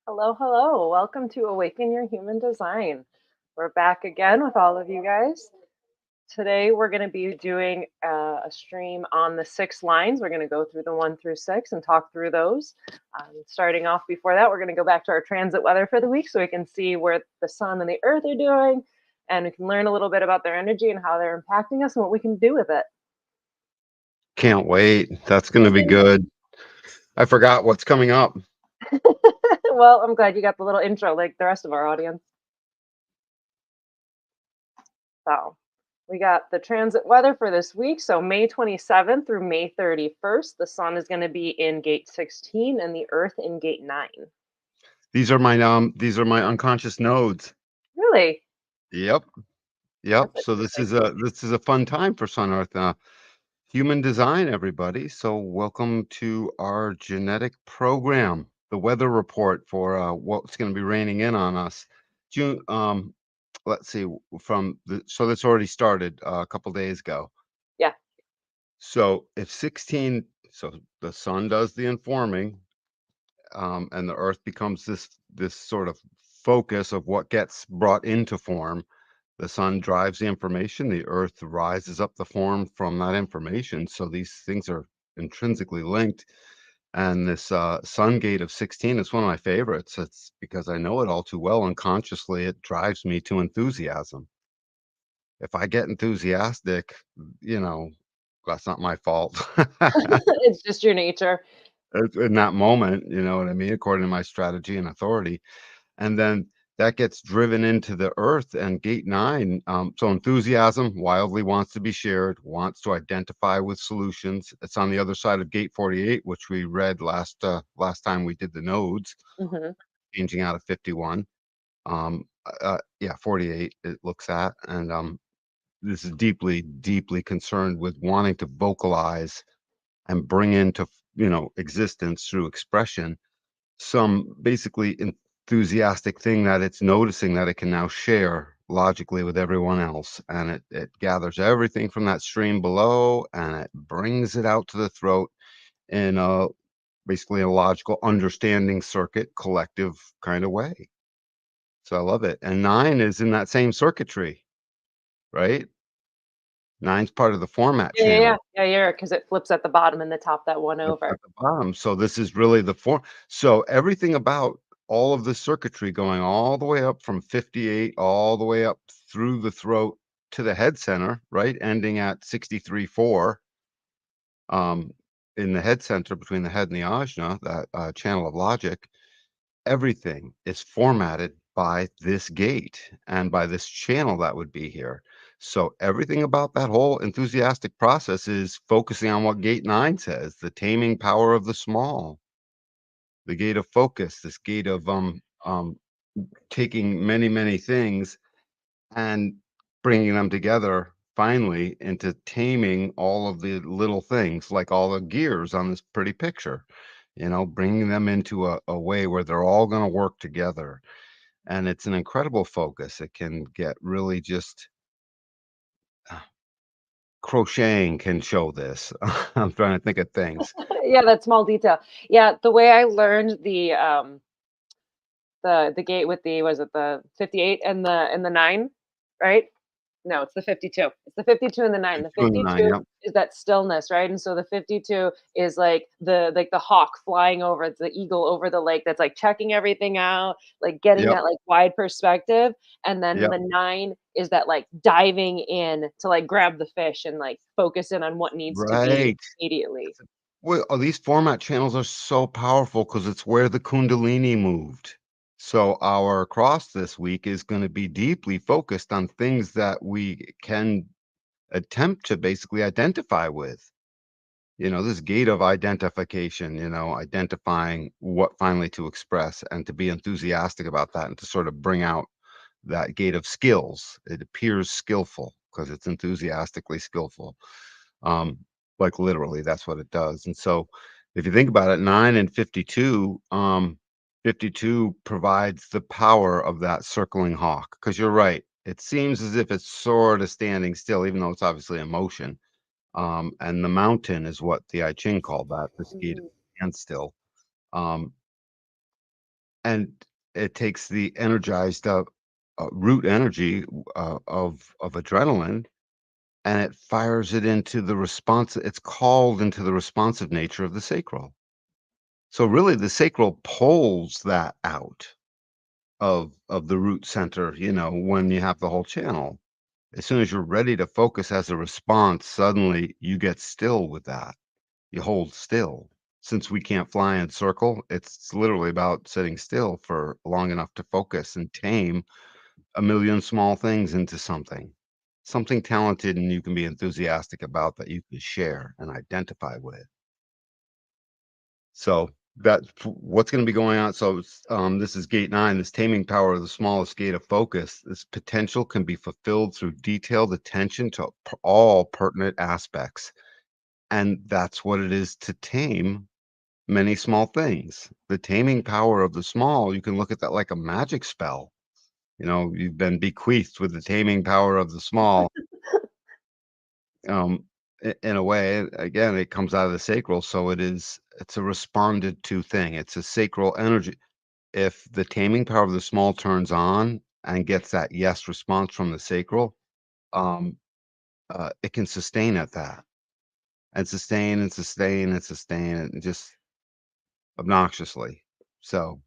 Hello, hello. Welcome to Awaken Your Human Design. We're back again with all of you guys. Today, we're going to be doing a stream on the 6 lines. We're going to go through the 1 through 6 and talk through those. Starting off before that, we're going to go back to our transit weather for the week so we can see where the sun and the earth are doing, and we can learn a little bit about their energy and how they're impacting us and what we can do with it. Can't wait. That's going to be good. I forgot what's coming up. Well, I'm glad you got the little intro like the rest of our audience. So we got the transit weather for this week. So May 27th through May 31st, the sun is going to be in gate 16 and the earth in gate 9. These are my unconscious nodes. Really? Yep. So this is a fun time for Sun Earth Human Design, everybody. So welcome to our genetic program, the weather report for what's going to be raining in on us. June. Let's see. So that's already started a couple days ago. Yeah. So if 16, so the sun does the informing, and the earth becomes this sort of focus of what gets brought into form. The sun drives the information, the earth rises up the form from that information. So these things are intrinsically linked. And this sun gate of 16 is one of my favorites. It's because I know it all too well. Unconsciously, it drives me to enthusiasm. If I get enthusiastic, that's not my fault. It's just your nature. In that moment, you know what I mean, according to my strategy and authority. And then that gets driven into the earth and gate 9. So enthusiasm wildly wants to be shared, wants to identify with solutions. It's on the other side of gate 48, which we read last time we did the nodes, changing out of 51. 48 it looks at. And this is deeply, deeply concerned with wanting to vocalize and bring into existence through expression some basically enthusiastic thing that it's noticing that it can now share logically with everyone else. And it gathers everything from that stream below and it brings it out to the throat in basically a logical understanding circuit, collective kind of way. So I love it. And 9 is in that same circuitry, right? 9's part of the format channel. Yeah, because it flips at the bottom and the top that one over. At the bottom. So this is really the form. So everything about all of the circuitry going all the way up from 58, all the way up through the throat to the head center, right? Ending at 63.4 in the head center between the head and the ajna, that channel of logic. Everything is formatted by this gate and by this channel that would be here. So everything about that whole enthusiastic process is focusing on what gate 9 says, the taming power of the small, the gate of focus, this gate of taking many, many things and bringing them together finally into taming all of the little things, like all the gears on this pretty picture, bringing them into a way where they're all going to work together. And it's an incredible focus. It can get really just crocheting can show this. I'm trying to think of things. Yeah, that small detail. Yeah, the way I learned the The gate with the, was it the 58 and the 9, right? No, it's the 52. It's the 52 and the 9. The 2 and the 9, 52 yep. is that stillness, right? And so the 52 is like the hawk flying over, it's the eagle over the lake that's like checking everything out, like getting Yep, that like wide perspective. And then yep, the 9 is that like diving in to like grab the fish and like focus in on what needs to be right. immediately. Well, these format channels are so powerful because it's where the kundalini moved. So our cross this week is gonna be deeply focused on things that we can attempt to basically identify with. This gate of identification, identifying what finally to express and to be enthusiastic about that and to sort of bring out that gate of skills. It appears skillful because it's enthusiastically skillful. Um, like literally, that's what it does. And so if you think about it, 9 and 52, 52 provides the power of that circling hawk. Because you're right. It seems as if it's sort of standing still, even though it's obviously in motion. And the mountain is what the I Ching called that, the state of Mhm. standstill. Um, and it takes the energized root energy of adrenaline, and it fires it into the response. It's called into the responsive nature of the sacral. So really, the sacral pulls that out of the root center. When you have the whole channel, as soon as you're ready to focus as a response, suddenly you get still with that. You hold still. Since we can't fly and circle, it's literally about sitting still for long enough to focus and tame a million small things into something talented and you can be enthusiastic about that you can share and identify with. So that's what's going to be going on. So this is gate 9, this taming power of the smallest gate of focus. This potential can be fulfilled through detailed attention to all pertinent aspects. And that's what it is to tame many small things. The taming power of the small, you can look at that like a magic spell. You've been bequeathed with the taming power of the small. In a way, again, it comes out of the sacral, so it's a responded to thing. It's a sacral energy. If the taming power of the small turns on and gets that yes response from the sacral, um, it can sustain at that and sustain and sustain and sustain and just obnoxiously. So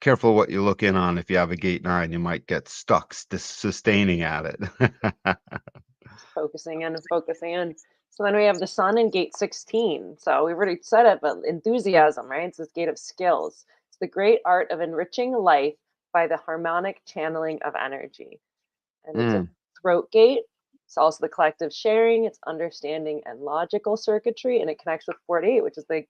careful what you look in on. If you have a gate 9, you might get stuck sustaining at it. Focusing in and focusing in. So then we have the sun in gate 16. So we've already said it, but enthusiasm, right? It's this gate of skills. It's the great art of enriching life by the harmonic channeling of energy. And it's a Mm, throat gate. It's also the collective sharing, it's understanding and logical circuitry, and it connects with 48, which is the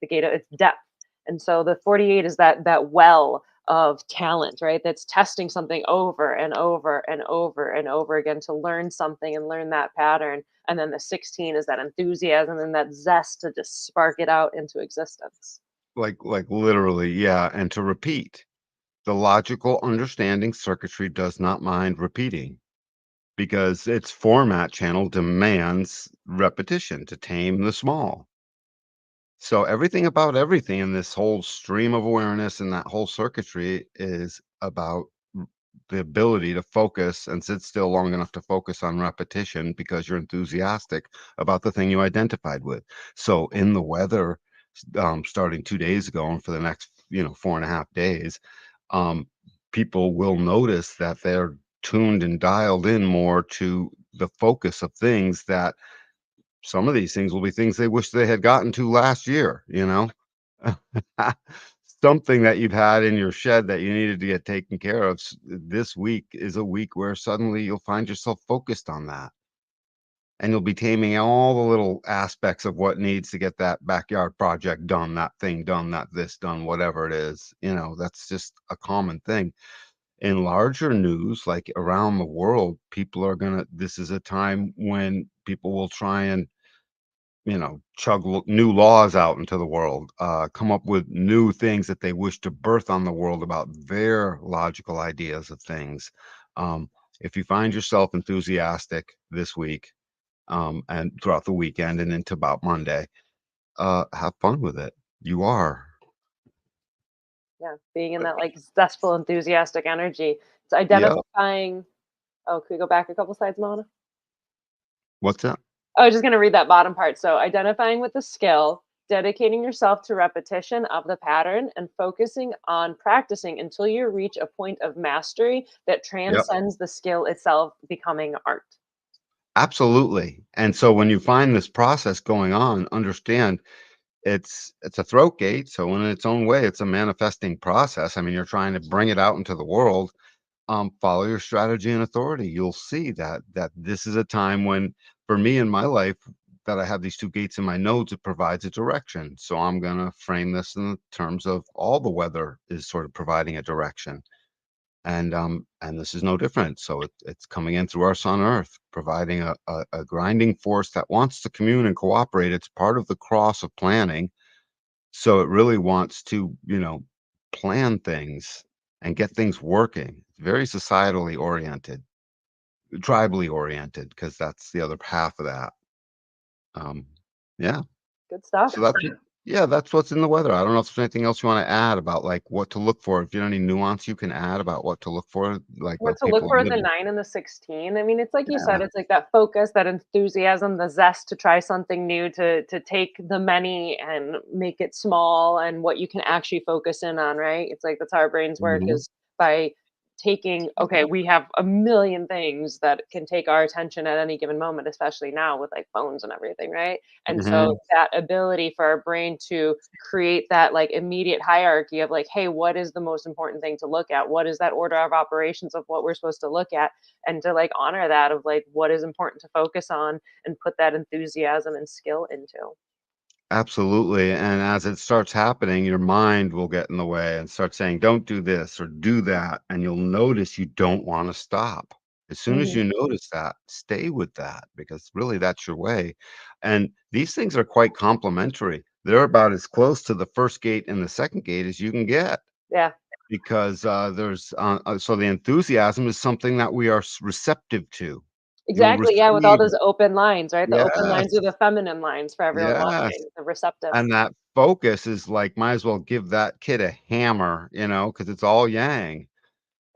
gate of its depth. And so the 48 is that well of talent, right? That's testing something over and over and over and over again to learn something and learn that pattern. And then the 16 is that enthusiasm and that zest to just spark it out into existence. like literally, yeah. And to repeat, the logical understanding circuitry does not mind repeating because its format channel demands repetition to tame the small. So everything about everything in this whole stream of awareness and that whole circuitry is about the ability to focus and sit still long enough to focus on repetition because you're enthusiastic about the thing you identified with. So in the weather, starting 2 days ago and for the next, 4.5 days, um, people will notice that they're tuned and dialed in more to the focus of things that some of these things will be things they wish they had gotten to last year. Something that you've had in your shed that you needed to get taken care of this week is a week where suddenly you'll find yourself focused on that. And you'll be taming all the little aspects of what needs to get that backyard project done, that thing done, that this done, whatever it is. That's just a common thing. In larger news, like around the world, this is a time when people will try and chug new laws out into the world, come up with new things that they wish to birth on the world about their logical ideas of things. Um, if you find yourself enthusiastic this week, and throughout the weekend and into about Monday, have fun with it. You are. Yeah, being in that like zestful, enthusiastic energy. It's Yep. identifying. Oh, could we go back a couple slides, Mona? What's that? I was just going to read that bottom part. So, identifying with the skill, dedicating yourself to repetition of the pattern, and focusing on practicing until you reach a point of mastery that Yep. transcends the skill itself, becoming art. Absolutely. And so when you find this process going on, understand it's a throat gate. So in its own way, it's a manifesting process. I mean, you're trying to bring it out into the world. Follow your strategy and authority. You'll see that this is a time when, for me in my life, that I have these two gates in my nodes, it provides a direction. So I'm gonna frame this in terms of all the weather is sort of providing a direction. And this is no different. So it's coming in through our sun Earth, providing a grinding force that wants to commune and cooperate. It's part of the cross of planning. So it really wants to, plan things and get things working. It's very societally oriented, tribally oriented, because that's the other half of that. Um, yeah. Good stuff. So that's what's in the weather. I don't know if there's anything else you want to add about like what to look for. If you have any nuance you can add about what to look for, like What with to look people for in the living. 9 and the 16. I mean, it's like you Yeah. said, it's like that focus, that enthusiasm, the zest to try something new, to take the many and make it small and what you can actually focus in on, right? It's like that's how our brains work Mhm. is by taking, okay, we have a million things that can take our attention at any given moment, especially now with like phones and everything, right? And so Mhm. that ability for our brain to create that like immediate hierarchy of like, hey, what is the most important thing to look at? What is that order of operations of what we're supposed to look at? And to like honor that of like what is important to focus on and put that enthusiasm and skill into. Absolutely, and as it starts happening, your mind will get in the way and start saying, "Don't do this or do that," and you'll notice you don't wanna stop. As soon as Mhm. you notice that, stay with that because really that's your way, and these things are quite complementary. They're about as close to the first gate and the second gate as you can get Yeah. because, so the enthusiasm is something that we are receptive to. You'll Exactly. Yeah, with all receive those open lines, right? The open lines are Yes, the feminine lines for everyone yes. watching, the receptive. And that focus is like, might as well give that kid a hammer, because it's all yang.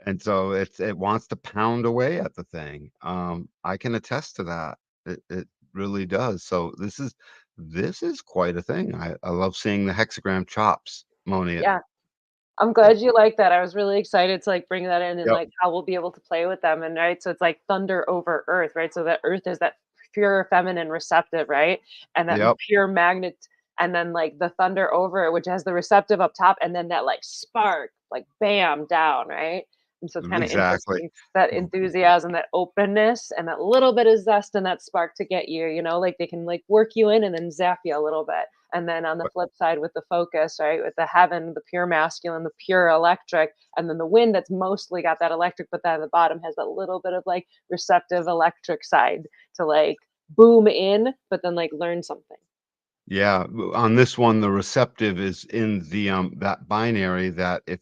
And so it wants to pound away at the thing. I can attest to that. It really does. So this is quite a thing. I love seeing the hexagram chops, Moni. Yeah. I'm It glad you like that. I was really excited to like bring that in and Yep, like how we'll be able to play with them. And right, so it's like thunder over earth, right? So that earth is that pure feminine receptive, right? And that yep, pure magnet, and then like the thunder over it, which has the receptive up top, and then that like spark, like bam down, right? And so it's kind of exactly. interesting that enthusiasm, that openness, and that little bit of zest and that spark to get you, like they can like work you in and then zap you a little bit. And then on the flip side with the focus, right, with the heaven, the pure masculine, the pure electric, and then the wind that's mostly got that electric, but then at the bottom has that little bit of like receptive electric side to like boom in, but then like learn something. Yeah, on this one, the receptive is in that binary that if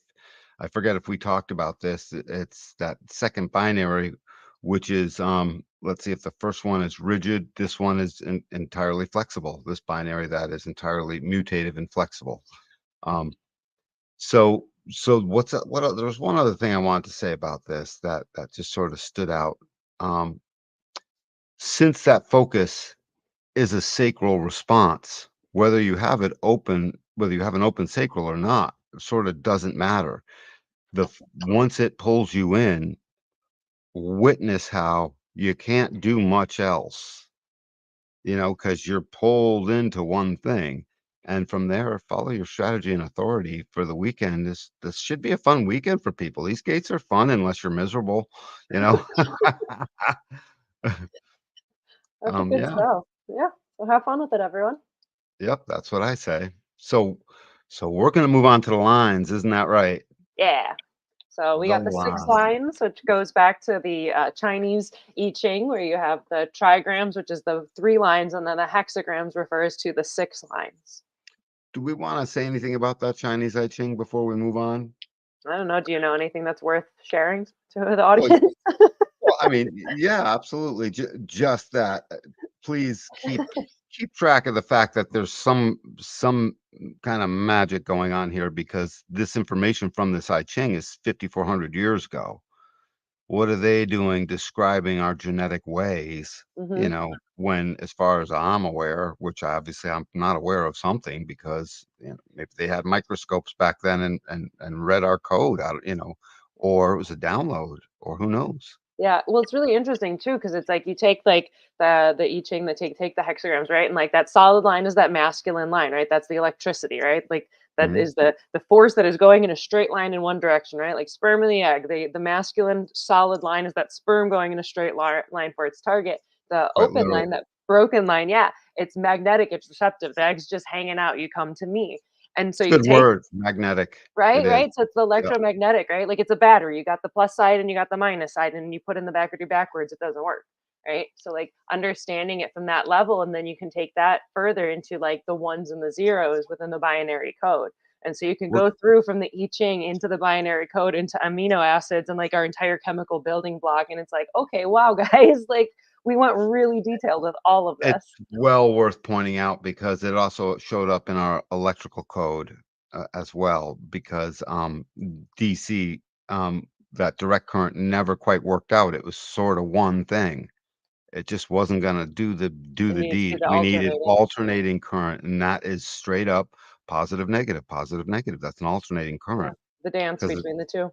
I forget if we talked about this, it's that second binary, which is, let's see if the first one is rigid, this one is entirely flexible. This binary that is entirely mutative and flexible. Um, so what's that, there's one other thing I wanted to say about this that just sort of stood out. Um, since that focus is a sacral response. Whether you have an open sacral or not, sort of doesn't matter. Once it pulls you in, witness how you can't do much else, because you're pulled into one thing. And from there, follow your strategy and authority for the weekend. This should be a fun weekend for people. These gates are fun unless you're miserable, you know. That's a good Yeah. stuff. Yeah. So have fun with it, everyone. Yep, that's what I say. So we're gonna move on to the lines, isn't that right? Yeah. So we The got the six lines. lines, which goes back to the Chinese I Ching, where you have the trigrams, which is the 3 lines, and then the hexagrams refers to the 6 lines. Do we wanna say anything about that Chinese I Ching before we move on? I don't know. Do you know anything that's worth sharing to the Well, audience? I mean, yeah, absolutely. Just that. Please keep track of the fact that there's some kind of magic going on here because this information from this I Ching is 5,400 years ago. What are they doing describing our genetic ways, Hmm. when, as far as I'm aware, which obviously I'm not aware of something because, maybe they had microscopes back then and read our code out, or it was a download, or who knows? Yeah, well, it's really interesting too because it's like you take like the I Ching, the take the hexagrams, right? And like that solid line is that masculine line, right? That's the electricity, right? Like that Mhm. is the force that is going in a straight line in one direction, right? Like sperm and the egg. The masculine solid line is that sperm going in a straight line for its target. The Quite open literally. line, that broken line, yeah, it's magnetic, it's receptive. The egg's just hanging out. You come to me, and so It's a you good take. word, magnetic. It Right, is. right, so it's the Yep. electromagnetic, right? Like, it's a battery, you got the plus side and you got the minus side, and you put in the battery backwards, it doesn't work, right? So, like, understanding it from that level, and then you can take that further into, like, the ones and the zeros within the binary code, and so you can We're go through from the I Ching into the binary code, into amino acids and, like, our entire chemical building block, and it's like, "Okay, wow, guys," like, we went really detailed with all of It's this. well worth pointing out because it also showed up in our electrical code, as well because, DC, that direct current never quite worked out. It was sorta one thing. It just wasn't gonna do It the needs to be deed. the We needed alternating. alternating current, and that is straight up positive, negative, positive, negative. That's an alternating Yeah, current the dance 'cause between the 2.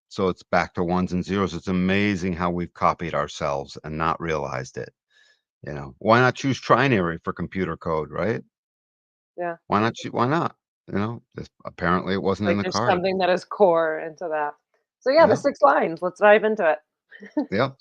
so it's back to ones and zeros. It's amazing how we've copied ourselves and not realized it, Why not choose trinary for computer code, right? Yeah. Why not? Just apparently it wasn't in Like, the there's cards. something that is core into that. So, yeah, the Yep, 6 lines, let's dive into it. yep,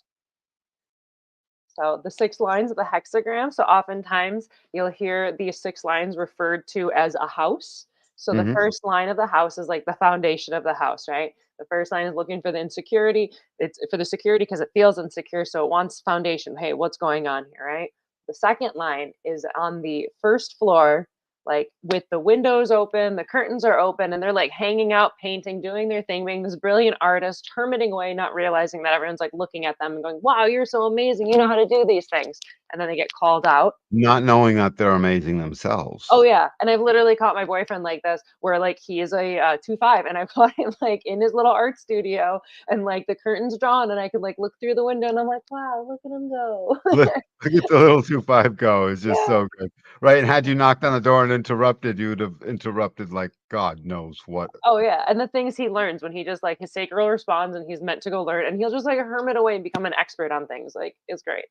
So, the 6 lines of the hexagram, so oftentimes you'll hear these 6 lines referred to as a house. So, the mhm. first line of the house is like the foundation of the house, right? The first line is looking for the insecurity. It's for the security because it feels insecure, so it wants foundation. Hey, what's going on here, right? The second line is on the first floor, like with the windows open, the curtains are open, and they're like hanging out, painting, doing their thing, being this brilliant artist, hermiting away, not realizing that everyone's like looking at them and going, "Wow, you're so amazing. You know how to do these things." And then they get called out. Not knowing that they're amazing Oh themselves. yeah, and I've literally caught my boyfriend like this, where like he is a 2-5, and I caught him like in his little art studio, and like the curtains drawn, and I could like look through the window, and I'm like, "Wow, look at him go." Look at the little 2-5 go, it's just Yeah. so good. Right, and had you knocked on the door and interrupted, you would have interrupted like God knows what. Oh yeah, and the things he learns when he just like his sacral responds and he's meant to go learn, and he'll just like hermit away and become an expert on things. Like it's great.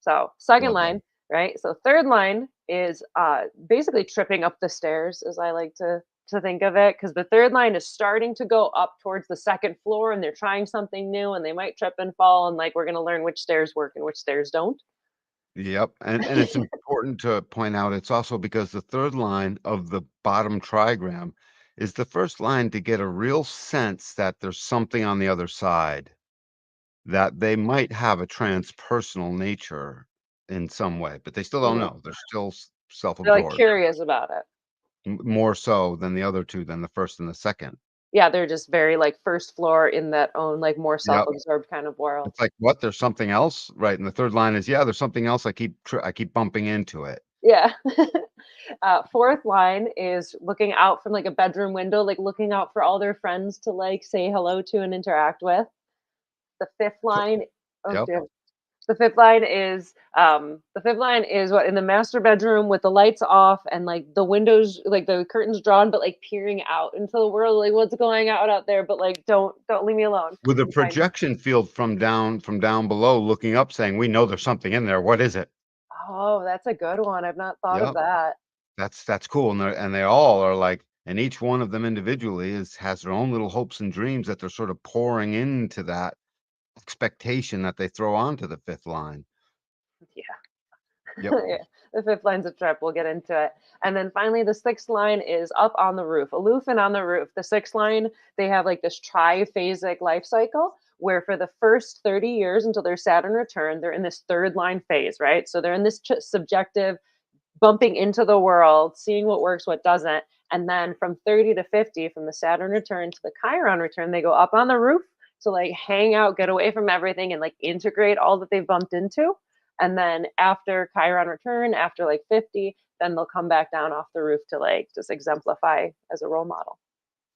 So second Love that. line, right? So third line is basically tripping up the stairs, as I like to think of it, because the third line is starting to go up towards the second floor, and they're trying something new, and they might trip and fall, and like we're gonna learn which stairs work and which stairs don't. Yep, and it's important to point out it's also because the 3rd line of the bottom trigram is the first line to get a real sense that there's something on the other side, that they might have a transpersonal nature in some way, but they still don't Mhm. know. They're still They're like self-absorbed, curious about it. more so than the other 2, than the 1st and the 2nd. Yeah, they're just very like first floor in that own like more Yep. self-absorbed kind of world. It's like, "What? There's something else?" Right, and the 3rd line is, "Yeah, there's something else. I keep bumping into it." Yeah. Fourth line is looking out from like a bedroom window, like looking out for all their friends to like say hello to and interact with. The fifth So line, oh yep. dear. The fifth line is what in the master bedroom with the lights off and like the windows, like the curtains drawn, but like peering out into the world, like what's going out out there, but like don't leave me alone. With a I'm trying. projection field from down below looking up saying, "We know there's something in there. What is it?" Oh, that's a good one. I've not thought of Yep. that. That's cool, and they all are like, and each one of them individually has their own little hopes and dreams that they're sort of pouring into that expectation that they throw onto the 5th line. Yeah. Yep. Yeah, the fifth line's a trip. We'll get into it. And then finally, the sixth line is up on the roof, aloof and on the roof. The sixth line, they have like this triphasic life cycle where for the first 30 years until their Saturn return, they're in this third line phase, right? So they're in this subjective bumping into the world, seeing what works, what doesn't. And then from 30 to 50, from the Saturn return to the Chiron return, they go up on the roof to like hang out, get away from everything, and like integrate all that they've bumped into. And then after Chiron return, after like 50, then they'll come back down off the roof to like just exemplify as a role model.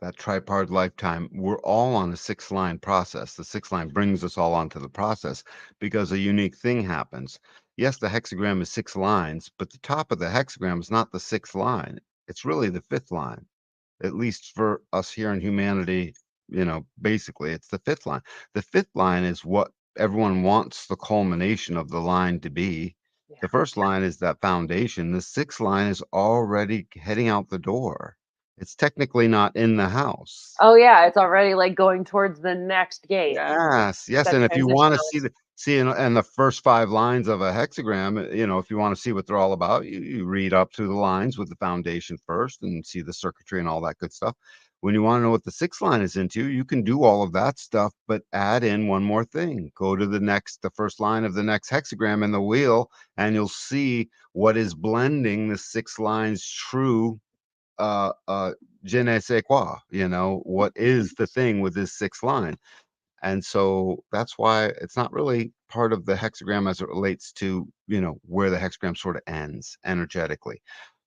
That tripart lifetime, we're all on a 6-line process. The 6 line brings us all onto the process because a unique thing happens. Yes, the hexagram is 6 lines, but the top of the hexagram is not the 6th line. It's really the 5th line, at least for us here in humanity. Basically, it's the 5th line. The 5th line is what everyone wants the culmination of the line to be. Yeah. The first line is that foundation. The 6th line is already heading out the door. It's technically not in the house. Oh yeah, it's already like going towards the next gate. Yes, yes, That and if you wanna transitional. see and the first 5 lines of a hexagram, if you wanna see what they're all about, you read up through the lines with the foundation first and see the circuitry and all that good stuff. When you wanna know what the 6th line is into, you can do all of that stuff, but add in one more thing. Go to the first line of the next hexagram in the wheel, and you'll see what is blending the 6 lines true, je ne sais quoi, what is the thing with this 6th line? And so that's why it's not really part of the hexagram as it relates to, where the hexagram sort of ends energetically.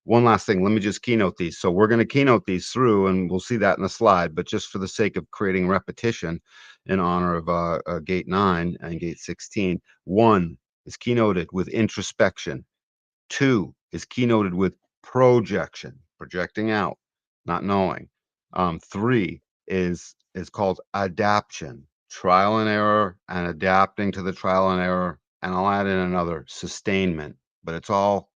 One last thing, let me just keynote these. So we're going to keynote these through, and we'll see that in the slide. But just for the sake of creating repetition in honor of gate 9 and gate 16, 1 is keynoted with introspection. 2 is keynoted with projection, projecting out, not knowing. 3 is called adaption, trial and error and adapting to the trial and error. And I'll add in another, sustainment, but it's all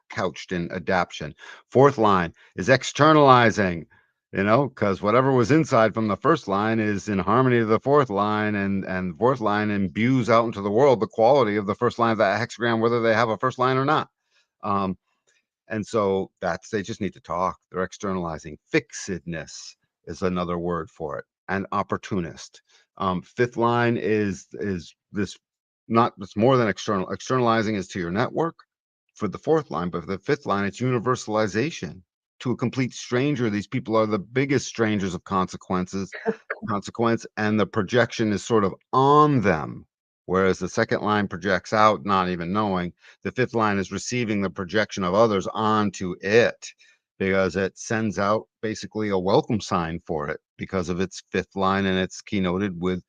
couched in adaption. 4th line is externalizing, because whatever was inside from the 1st line is in harmony to the 4th line, and the 4th line imbues out into the world the quality of the 1st line of that hexagram, whether they have a 1st line or not. Um, and so they just need to talk. They're externalizing. Fixedness is another word for it, and opportunist. 5th line is this not it's more than external. Externalizing is to your network for the 4th line, but for the 5th line, it's universalization to a complete stranger. These people are the biggest strangers of consequence, and the projection is sort of on them. Whereas the 2nd line projects out, not even knowing. The 5th line is receiving the projection of others onto it because it sends out basically a welcome sign for it because of its 5th line, and it's keynoted with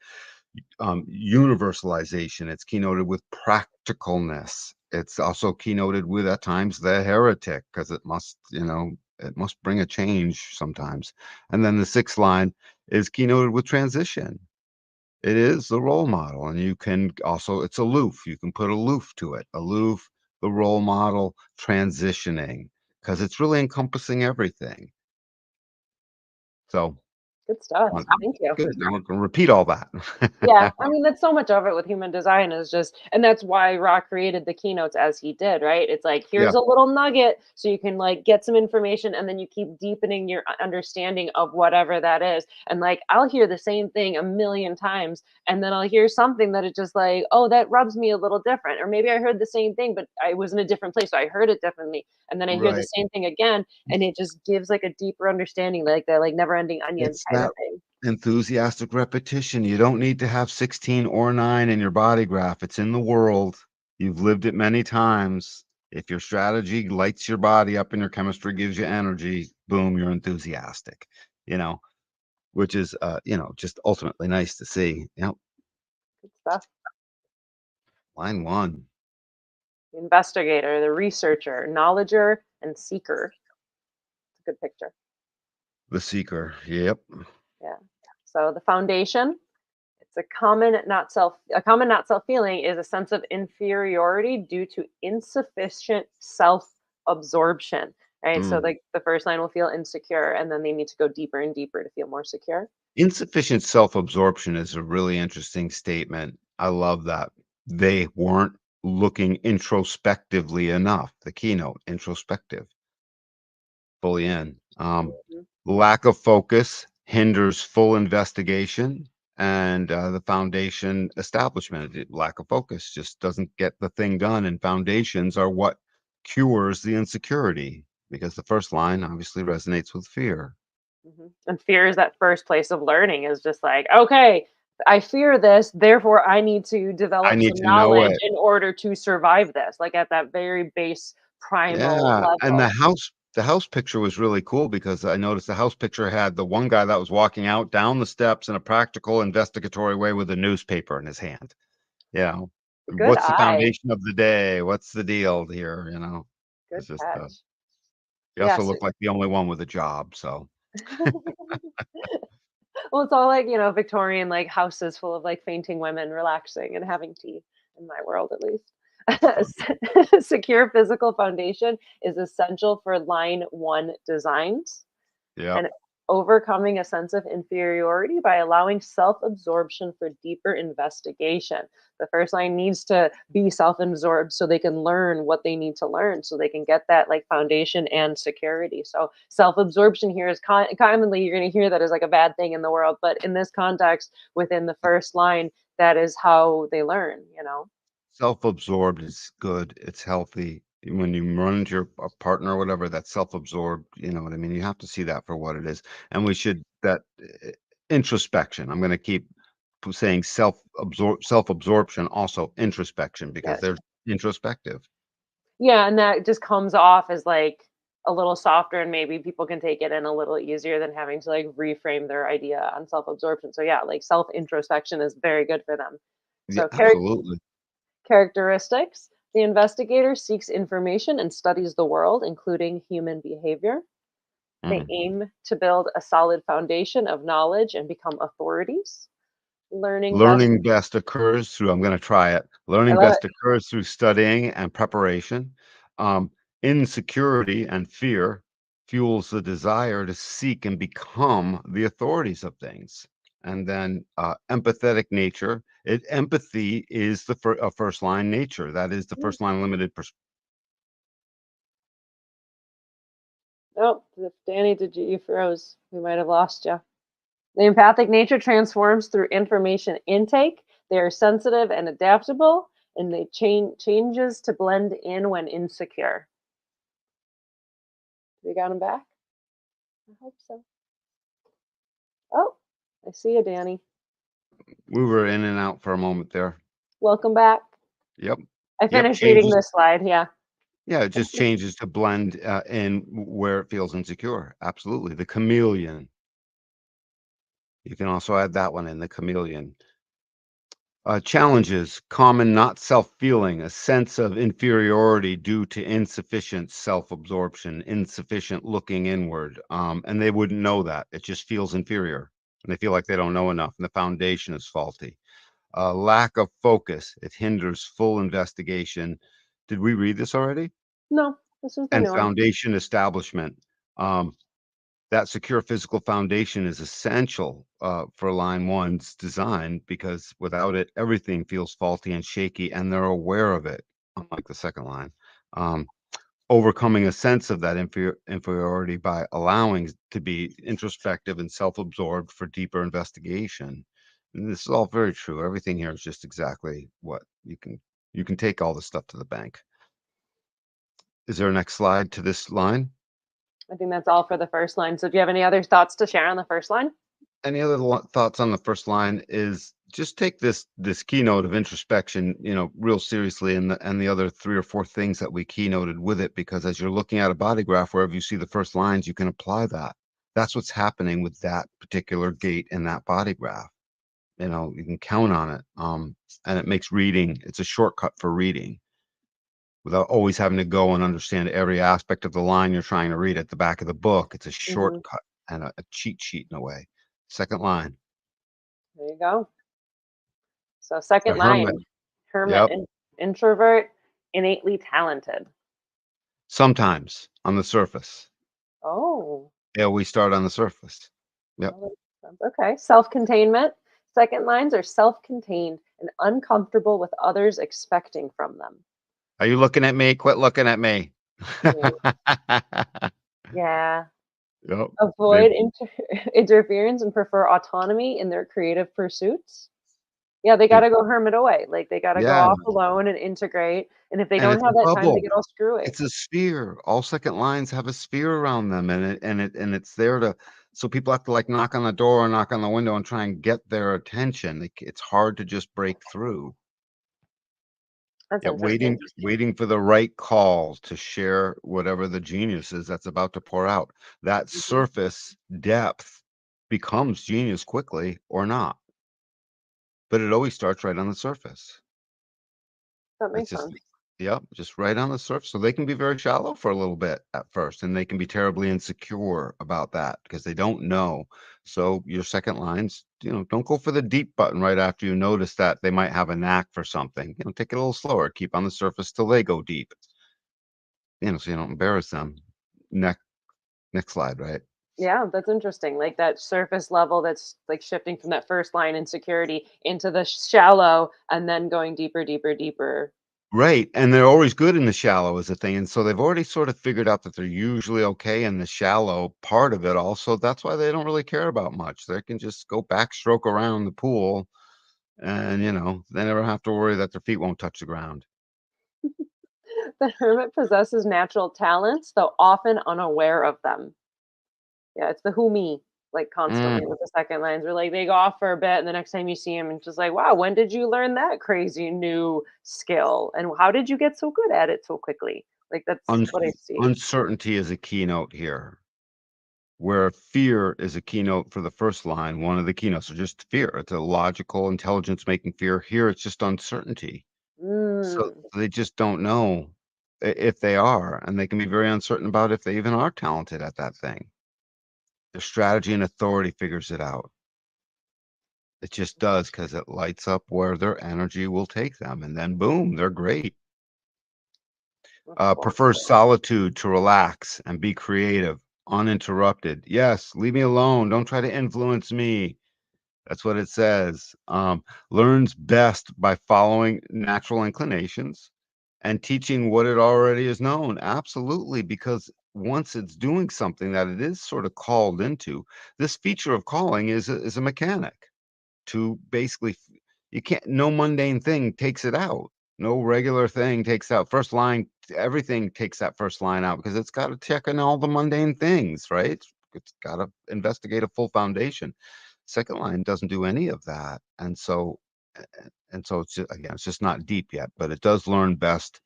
universalization. It's keynoted with practicalness. It's also keynoted with, at times, the heretic, because it must bring a change sometimes. And then the 6th line is keynoted with transition. It is the role model, and you can also, it's aloof. You can put aloof to it. Aloof, the role model, transitioning, because it's really encompassing everything. So, Good stuff. Thank you. good. I'm not going to repeat all that. Yeah, I mean, that's so much of it with human design is just, and that's why Rock created the keynotes as he did, right? It's like, Yeah, here's a little nugget so you can like get some information and then you keep deepening your understanding of whatever that is. And like, I'll hear the same thing a million times and then I'll hear something that is just like, oh, that rubs me a little different. Or maybe I heard the same thing, but I was in a different place. So I heard it differently. And then I hear the right. same thing again and it just gives like a deeper understanding, like that, like never ending onion It's kind of that thing. enthusiastic repetition. You don't need to have 16 or 9 in your body graph. It's in the world. You've lived it many times. If your strategy lights your body up and your chemistry gives you energy, boom, you're enthusiastic, you know, which is, just ultimately nice to see. Good stuff. Line 1, The investigator, the researcher, knowledger, and seeker. It's a good picture. the seeker. Yep. Yeah. So the foundation, it's a common not self feeling is a sense of inferiority due to insufficient self absorption. Right. So Mm. like the first line will feel insecure and then they need to go deeper and deeper to feel more secure. Insufficient self-absorption is a really interesting statement. I love that. They weren't looking introspectively enough. The keynote, introspective, fully in. Mhm. Lack of focus hinders full investigation, and the foundation establishment. Lack of focus just doesn't get the thing done, and foundations are what cures the insecurity because the first line obviously resonates with fear. And fear is that first place of learning is just like, okay, I fear this, therefore I need to I develop need some to know knowledge it. in order to survive this, like, at that very base primal Yeah, and level. the house picture was really cool because I noticed the house picture had the one guy that was walking out down the steps in a practical investigatory way with a newspaper in his hand. You know, Good what's the eye. foundation of the day? What's the deal here, you know? Good It's just, catch. he also Yes. looked like the only one with a job, so Well, it's all like, Victorian, like, houses full of, like, fainting women relaxing and having tea, in my world at least. that's funny. Secure physical foundation is essential for line 1 designs. Yep. And overcoming a sense of inferiority by allowing self absorption for deeper investigation. The first line needs to be self absorbed so they can learn what they need to learn, so they can get that like foundation and security. So, self absorption here is commonly you're going to hear that as like a bad thing in the world, but in this context, within the first line, that is how they learn. Self-absorbed is good, it's healthy. When you run into your a partner or whatever that's self-absorbed, you know what I mean? You have to see that for what it is, and we should that introspection, I'm gonna keep saying self-absorption, also introspection, because Yes. they're introspective. Yeah, and that just comes off as, like, a little softer and maybe people can take it in a little easier than having to, like, reframe their idea on self-absorption. So, yeah, like, self-introspection is very good for them. Yeah, So, absolutely. characteristics, the investigator seeks information and studies the world, including human behavior. They Mhm. aim to build a solid foundation of knowledge and become authorities. Learning best. Learning best occurs through I'm gonna try it. I Learning love it. best occurs through studying and preparation. Um, Insecurity and fear fuels the desire to seek and become the authorities of things. And then, empathetic nature, empathy is the first line nature. That is the first line limited Oh, Danny, you froze. We might have lost you. The empathic nature transforms through information intake. They are sensitive and adaptable, and they changes to blend in when insecure. We got him back? I hope so. Oh, I see you, Danny. We were in and out for a moment there. Welcome back. Yep. I Yep, finished reading changes. this slide. Yeah. Yeah, it just changes to blend, in where it feels insecure. Absolutely. The chameleon. You can also add that one in, the chameleon. Challenges, common not self-feeling, a sense of inferiority due to insufficient self-absorption, insufficient looking inward, and they wouldn't know that. It just feels inferior, and they feel like they don't know enough, and the foundation is faulty. Lack of focus, it hinders full investigation. Did we read this already? No, this is the And new one. foundation establishment. Um, that secure physical foundation is essential for line one's design because without it, everything feels faulty and shaky, and they're aware of it, unlike the second line. Um, Overcoming a sense of that inferiority by allowing to be introspective and self-absorbed for deeper investigation. And this is all very true. Everything here is just exactly what you can take all this stuff to the bank. Is there a next slide to this line? I think that's all for the first line. So, do you have any other thoughts to share on the first line? Any other thoughts on the first line is just take this keynote of introspection, you know, real seriously, and the other three or four things that we keynoted with it, because as you're looking at a body graph, wherever you see the first lines, you can apply that. That's what's happening with that particular gate in that body graph. You know, you can count on it. And it makes reading, it's a shortcut for reading without always having to go and understand every aspect of the line you're trying to read at the back of the book. It's a Hmm. shortcut and a cheat sheet in a way. Second line. There you go. So, The second hermit. line, hermit Yep. and introvert, innately talented. Sometimes on the surface. Oh, Yeah, we start on the surface. Yep. well, that makes sense. Okay. Self containment. Second lines are self contained and uncomfortable with others expecting from them. Are you looking at me? Quit looking at me. Yeah. Yeah. Yep. They Avoid interference and prefer autonomy in their creative pursuits. Yeah, they got it to go hermit away. Like they got to go yeah, off alone and integrate. And if they and don't it's a have that time, they bubble. get all screwy. It's a sphere. All second lines have a sphere around them, and it's there to So people have to like knock on the door or knock on the window and try and get their attention. It's hard to just break through. That's Yeah, interesting. waiting for the right call to share whatever the genius is that's about to pour out. That Mhm. surface depth becomes genius quickly or not, but it always starts right on the surface. That It's makes just sense. yep, just right on the surface. So they can be very shallow for a little bit at first, and they can be terribly insecure about that because they don't know. So your second lines, don't go for the deep button right after you notice that they might have a knack for something. Take it a little slower. Keep on the surface till they go deep. So you don't embarrass them. Next next slide, right? Yeah, that's interesting. Like that surface level that's like shifting from that first line insecurity into the shallow and then going deeper, deeper, deeper. Right, and they're always good in the shallow is the thing, and so they've already sort of figured out that they're usually okay in the shallow part of it also, that's why they don't really care about much. They can just go backstroke around the pool and, they never have to worry that their feet won't touch the ground. The hermit possesses natural talents, though often unaware of them. Yeah, it's the who me, like Mm, constantly with the second lines. Where like they go off for a bit, and the next time you see him, it's just like, wow, when did you learn that crazy new skill? And how did you get so good at it so quickly? Like that's un what I see. uncertainty is a keynote here, where fear is a keynote for the first line, one of the keynotes, so just fear. It's a logical intelligence making fear. Here, it's just uncertainty. So Mm, they just don't know if they are, and they can be very uncertain about if they even are talented at that thing. Their strategy and authority figures it out. It just does because it lights up where their energy will take them, and then boom, they're great. that's cool. Prefers solitude to relax and be creative, uninterrupted. Yes, leave me alone. Don't try to influence me. That's what it says. Learns best by following natural inclinations and teaching what it already is known. Absolutely, because once it's doing something that it is sort of called into, this feature of calling is a mechanic to basically you can't no mundane thing takes it out. No regular thing takes out first line. Everything takes that first line out because it's got to check in all the mundane things, right? It's got to investigate a full foundation. Second line doesn't do any of that, and so it's just not deep yet, but it does learn best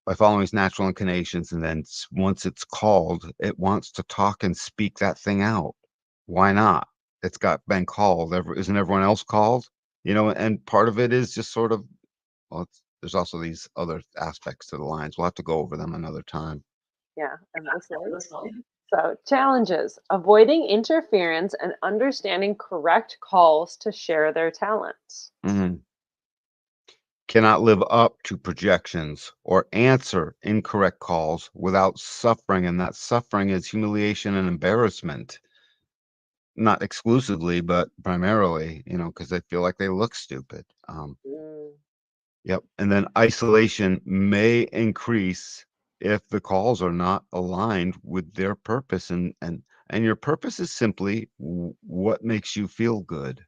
by following its natural inclinations, and then once it's called, it wants to talk and speak that thing out. Why not? It's got been called. Isn't everyone else called? And part of it is just sort of well, there's also these other aspects to the lines. We'll have to go over them another time. Yeah, endless lights. So challenges: avoiding interference and understanding correct calls to share their talents. Mhm. Cannot live up to projections or answer incorrect calls without suffering, and that suffering is humiliation and embarrassment. Not exclusively, but primarily, because they feel like they look stupid. Mm, Yep, and then isolation may increase if the calls are not aligned with their purpose, and your purpose is simply what makes you feel good,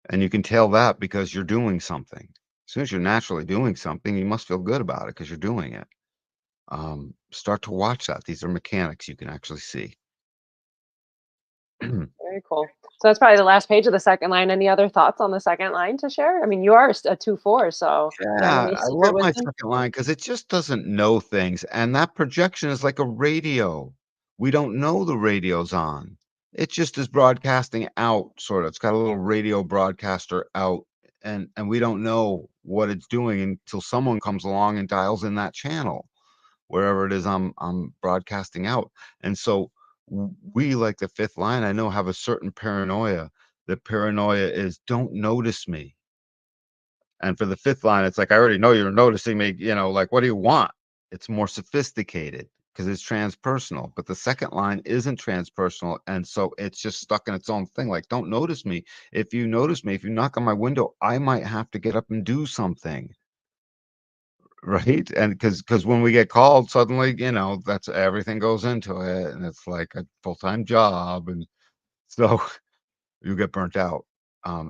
and you can tell that because you're doing something. As soon as you're naturally doing something, you must feel good about it because you're doing it. Start to watch that. These are mechanics you can actually see. very cool. So that's probably the last page of the second line. Any other thoughts on the second line to share? I mean, you are a 2-4, so again, Yeah, any I secret love my wisdom? second line because it just doesn't know things, and that projection is like a radio. We don't know the radio's on. It just is broadcasting out, sort of. It's got a little radio broadcaster out, and we don't know what it's doing until someone comes along and dials in that channel, wherever it is I'm broadcasting out. And so we, like the fifth line, I know, have a certain paranoia. The paranoia is don't notice me. And for the fifth line, it's like, I already know you're noticing me, like, what do you want? It's more sophisticated because it's transpersonal. But the second line isn't transpersonal. And so it's just stuck in its own thing. Like, don't notice me. If you notice me, if you knock on my window, I might have to get up and do something. Right. And because when we get called, suddenly, that's everything goes into it. And it's like a full-time job. And so you get burnt out,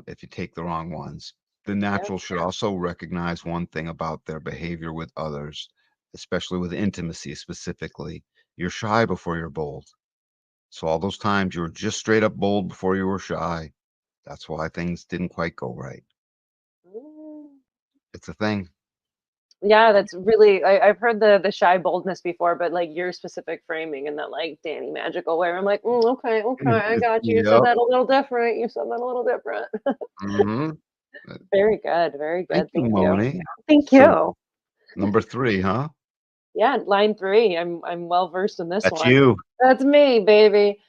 if you take the wrong ones. The Yeah, natural should also recognize one thing about their behavior with others, especially with intimacy specifically. You're shy before you're bold. So all those times you were just straight up bold before you were shy. That's why things didn't quite go right. Mm. It's a thing. Yeah, that's really I've heard the shy boldness before, but like your specific framing in that like Danny magical way, I'm like, okay, okay, I got you. You said Yep. that a little different. You said that a little different. Mhm. Very good, very Thank good. you, Thank you. Moni. Thank So you. number 3, huh? Yeah, line three. I'm well versed in this That's one. you. That's me, baby.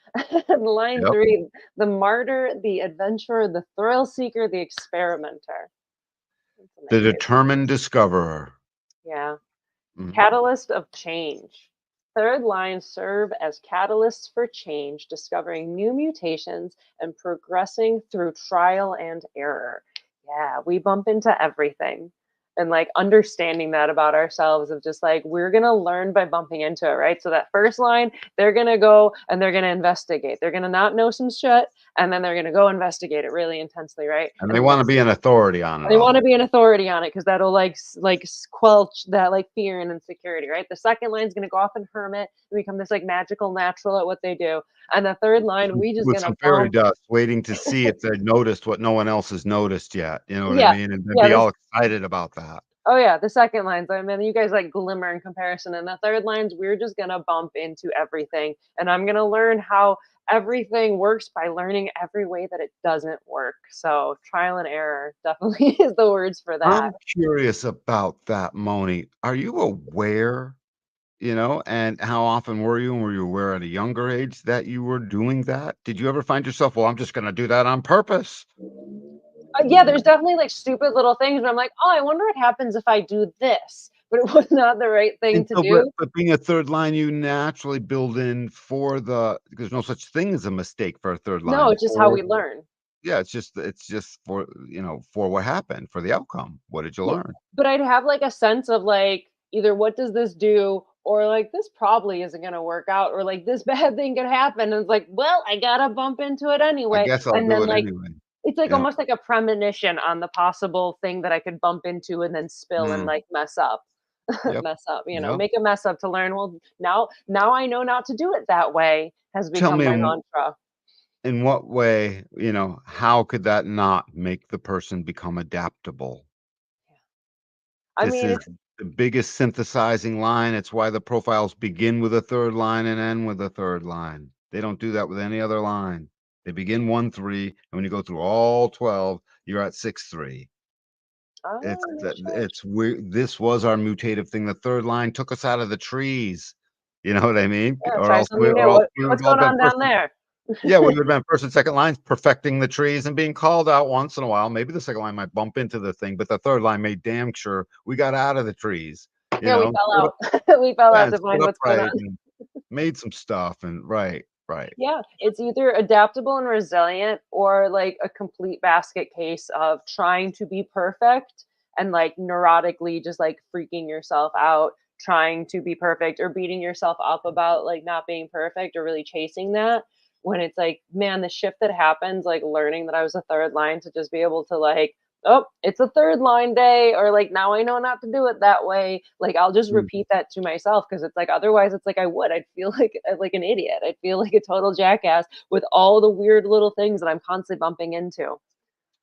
Line Yep. three, the martyr, the adventurer, the thrill seeker, the experimenter. That's one of my The favorite. determined discoverer. Yeah. Mhm. Catalyst of change. Third lines serve as catalysts for change, discovering new mutations and progressing through trial and error. Yeah, we bump into everything. And like understanding that about ourselves of just like we're gonna learn by bumping into it, right? So that first line, they're gonna go and they're gonna investigate. They're gonna not know some shit, and then they're gonna go investigate it really intensely, right? And they And then wanna be an authority on it they want to all. be an authority on it because that'll quelch that like fear and insecurity, right? The second line's gonna go off and hermit and become this like magical natural at what they do, and the third line we just With gonna some fairy bump. dust, waiting to see if they've noticed what no one else has noticed yet, you know what I Yeah, mean? And then yeah. be This all excited about that. Oh yeah, the second line's I mean you guys like glimmer in comparison, and the third line's we're just gonna bump into everything, and I'm gonna learn how everything works by learning every way that it doesn't work. So trial and error definitely is the words for that. I'm curious about that, Moni. Are you aware, and how often were you, and were you aware at a younger age that you were doing that? Did you ever find yourself, "Well, I'm just gonna do that on purpose"? Yeah, there's definitely like stupid little things, but I'm like, oh, I wonder what happens if I do this. But it was not the right thing And to so, but do. but being a third line, you naturally build in for there's no such thing as a mistake for a third No, line, it's just how or we learn. yeah, it's just for, for what happened, for the outcome. What did you Yeah, learn? but I'd have like a sense of like either what does this do, or like this probably isn't going to work out, or like this bad thing could happen. And it's like, well, I gotta bump into it I anyway. guess I'll And do then it like anyway. it's like Yeah. almost like a premonition on the possible thing that I could bump into and then spill and Mm. like mess up. Yep. Mess up, Yep. make a mess up to learn. Well, now I know not to do it that way has Tell become me my mantra. in what way, how could that not make the person become adaptable? I This mean, is it's the biggest synthesizing line. It's why the profiles begin with a third line and end with a third line. They don't do that with any other line. They begin 1-3, and when you go through all 12, you're at 6-3. It's oh, no that shit. it's we This was our mutative thing. The third line took us out of the trees. You know what I mean? Yeah, Or try else we something or new. else we would What's have all going been on first. down there? Yeah, we would have been first and second lines perfecting the trees and being called out once in a while. Maybe the second line might bump into the thing, but the third line made damn sure we got out of the trees, Yeah, we fell stood up, out. We fell yeah, out and to stood find what's going upright on. and made some stuff and right, right. Yeah, it's either adaptable and resilient or like a complete basket case of trying to be perfect and like neurotically just like freaking yourself out trying to be perfect or beating yourself up about like not being perfect or really chasing that when it's like man the shift that happens like learning that I was a third line to just be able to like oh, it's a third line day, or like now I know not to do it that way. Like I'll just Mm. repeat that to myself because it's like otherwise it's like I'd feel like an idiot. I'd feel like a total jackass with all the weird little things that I'm constantly bumping into.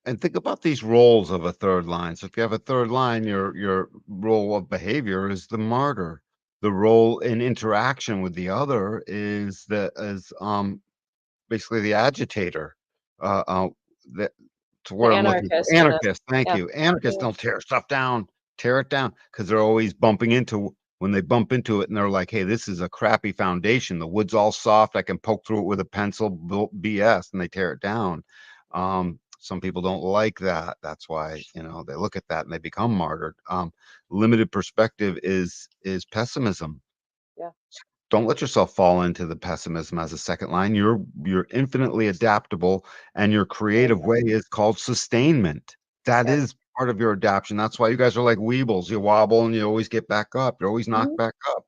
And think about these roles of a third line. So if you have a third line, your role of behavior is the martyr. The role in interaction with the other is basically the agitator. Uh, uh, the To The where I'm looking for anarchist kind of. anarchist, thank Yeah. you. Anarchists Yeah. don't tear it down because 'cause they're always bumping into when they bump into it and they're like, "Hey, this is a crappy foundation. The wood's all soft. I can poke through it with a pencil, BS," and they tear it down. Some people don't like that. That's why, they look at that and they become martyred. Limited perspective is pessimism. Yeah. Don't let yourself fall into the pessimism as a second line. You're infinitely adaptable, and your Very creative good. way is called sustainment. That Yeah. is part of your adaptation. That's why you guys are like weebles. You wobble and you always get back up. You're always knocked Mhm. back up.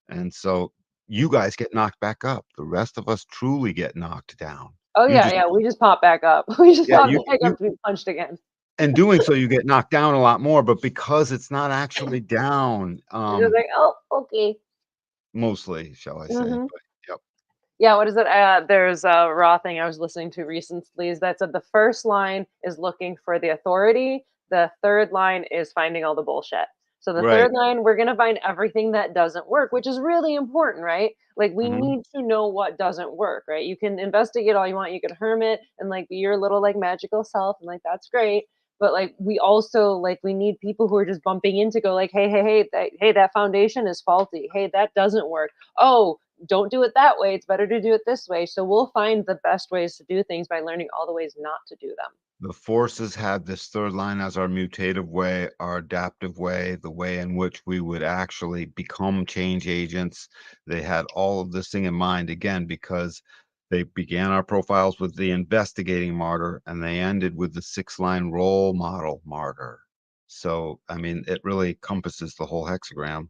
And so you guys get knocked back up. The rest of us truly get knocked down. Oh You yeah, just yeah. We just pop back up. We just yeah, pop you back you up to be punched again. in doing so, you get knocked down a lot more, but because it's not actually down, You're just like, oh, okay. mostly, shall I say, Hmm. but yep. Yeah, what is it? There's a raw thing I was listening to recently that said the first line is looking for the authority, the third line is finding all the bullshit. So the third Right. line, we're gonna find everything that doesn't work, which is really important, right? Like we Mhm. need to know what doesn't work, right? You can investigate all you want, you can hermit and like be your little like magical self, and like that's great. But like we also like we need people who are just bumping in to go like, hey, that foundation is faulty. Hey, that doesn't work. Oh, don't do it that way. It's better to do it this way. So we'll find the best ways to do things by learning all the ways not to do them. The forces had this third line as our mutative way, our adaptive way, the way in which we would actually become change agents. They had all of this thing in mind, again, because they began our profiles with the investigating martyr and they ended with the six-line role model martyr. So, I mean, it really encompasses the whole hexagram.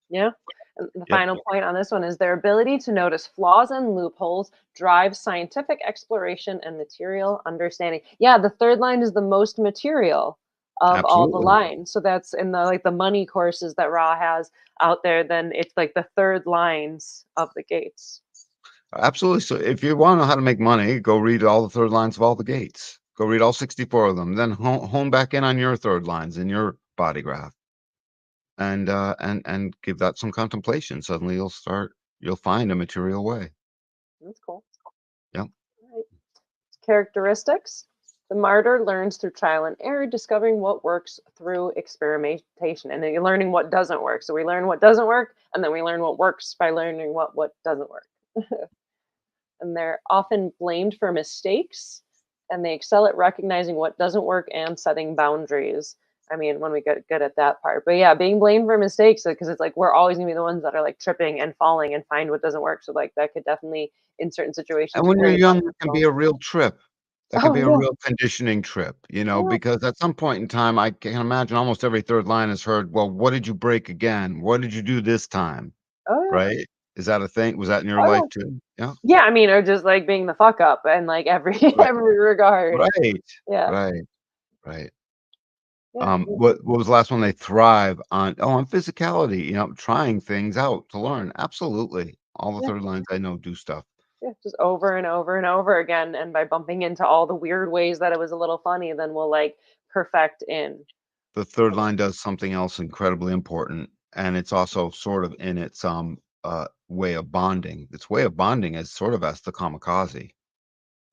Yeah. And the Yep, final point on this one is their ability to notice flaws and loopholes drives scientific exploration and material understanding. Yeah, the third line is the most material of all the absolutely. lines. So that's in the like the money courses that Ra has out there, then it's like the third lines of the gates. Absolutely. So if you want to know how to make money, go read all the third lines of all the gates. Go read all 64 of them. Then hone back in on your third lines in your body graph and give that some contemplation. Suddenly you'll find a material way. That's cool. Yep. Right. Characteristics. The martyr learns through trial and error, discovering what works through experimentation, and then you're learning what doesn't work. So we learn what doesn't work, and then we learn what works by learning what doesn't work. And they're often blamed for mistakes, and they excel at recognizing what doesn't work and setting boundaries. I mean, when we get good at that part, but yeah, being blamed for mistakes because it's like we're always gonna be the ones that are like tripping and falling and find what doesn't work. So like that could definitely, in certain situations, And be when you're very young, it can be beneficial. a real trip. That can Oh be a yeah, real conditioning trip, yeah, because at some point in time, I can imagine almost every third line has heard, well, what did you break again? What did you do this time? oh yeah, Right? Is that a thing? Was that in your oh life yeah. too? Yeah. Yeah, I mean, or just like being the fuck up and like every Right. every regard. Right. Yeah, Right. Right. yeah, What was the last one? They thrive on physicality, trying things out to learn. Absolutely. All the yeah. third lines I know do stuff. Yeah, just over and over and over again, and by bumping into all the weird ways that it was a little funny, then we'll, like, perfect in. The third line does something else incredibly important, and it's also sort of in its, way of bonding. Its way of bonding is sort of as the kamikaze.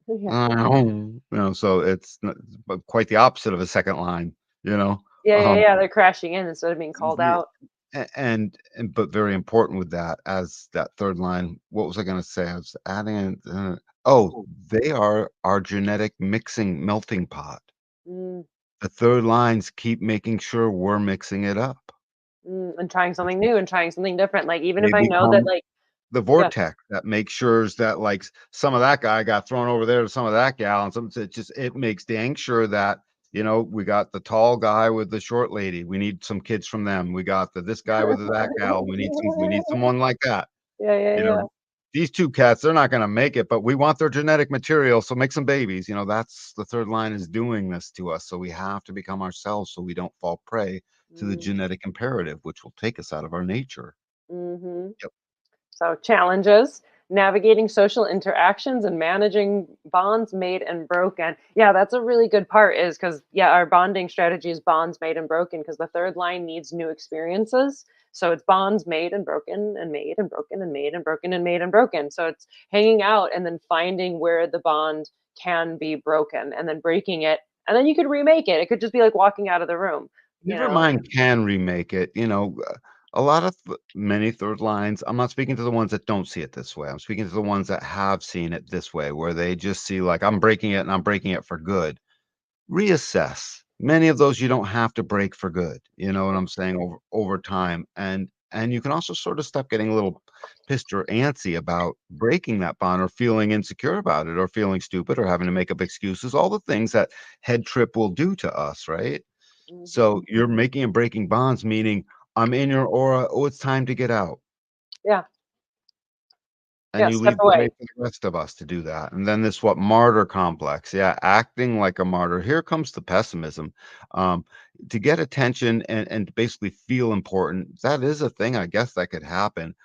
Yeah. So it's n but quite the opposite of a second line, you know? Yeah, yeah, Um, yeah, they're crashing in instead of being called ye out. and but very important with that as that third line, what was I gonna say? I was adding in, they are our genetic mixing melting pot. Mm, The third lines keep making sure we're mixing it up. and trying something new and trying something different, like, even if They I know that, become like the yeah. vortex that makes sure that, like, some of that guy got thrown over there to some of that gal, and it makes dang sure that, we got the tall guy with the short lady, we need some kids from them, we got this guy with that gal, we need someone like that, Yeah, yeah, you know? yeah. These 2 cats, they're not gonna make it, but we want their genetic material, so make some babies, that's the third line is doing this to us, so we have to become ourselves so we don't fall prey to the Mm, genetic imperative, which will take us out of our nature. mhm. Yep. So, challenges, navigating social interactions and managing bonds made and broken. Yeah, that's a really good part is because, yeah, our bonding strategy is bonds made and broken because the third line needs new experiences. So it's bonds made and broken and made and broken and made and broken and made and broken. So it's hanging out and then finding where the bond can be broken and then breaking it. And then you could remake it. It could just be like walking out of the room, you Never know? mind can remake it, a lot of many third lines, I'm not speaking to the ones that don't see it this way, I'm speaking to the ones that have seen it this way, where they just see, like, "I'm breaking it, and I'm breaking it for good." Reassess. Many of those you don't have to break for good, you know what I'm saying, over time, and you can also sort of stop getting a little pissed or antsy about breaking that bond or feeling insecure about it or feeling stupid or having to make up excuses, all the things that head trip will do to us, right? Hmm. So you're making and breaking bonds, meaning I'm in your aura. Oh, it's time to get out. Yeah. And Yeah. you Step leave the way away. for the rest of us to do that. And then this what martyr complex. Yeah, acting like a martyr. Here comes the pessimism. Um, to get attention and to basically feel important. That is a thing, I guess, that could happen.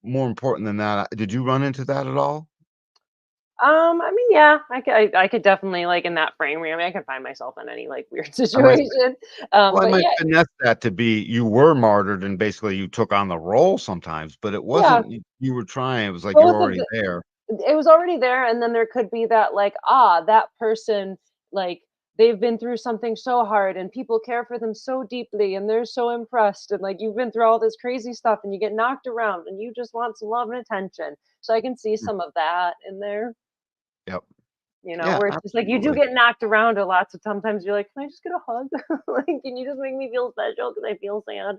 more important than that, did you run into that at all? I mean, yeah, I could definitely like in that frame. I mean, I can find myself in any like weird I might situation. Well, I But might yeah, finesse that to be you were martyred and basically you took on the role sometimes, but it yeah. wasn't you were trying, it was like you're Both of already the there. it was already there, and then there could be that like, that person, like, they've been through something so hard and people care for them so deeply and they're so impressed, and like you've been through all this crazy stuff and you get knocked around and you just want some love and attention. So I can see Mm, some of that in there, yep. Yeah, where it's just like you do absolutely. get knocked around a lot. So sometimes you're like, can I just get a hug? Like, can you just make me feel special? Because I feel sad.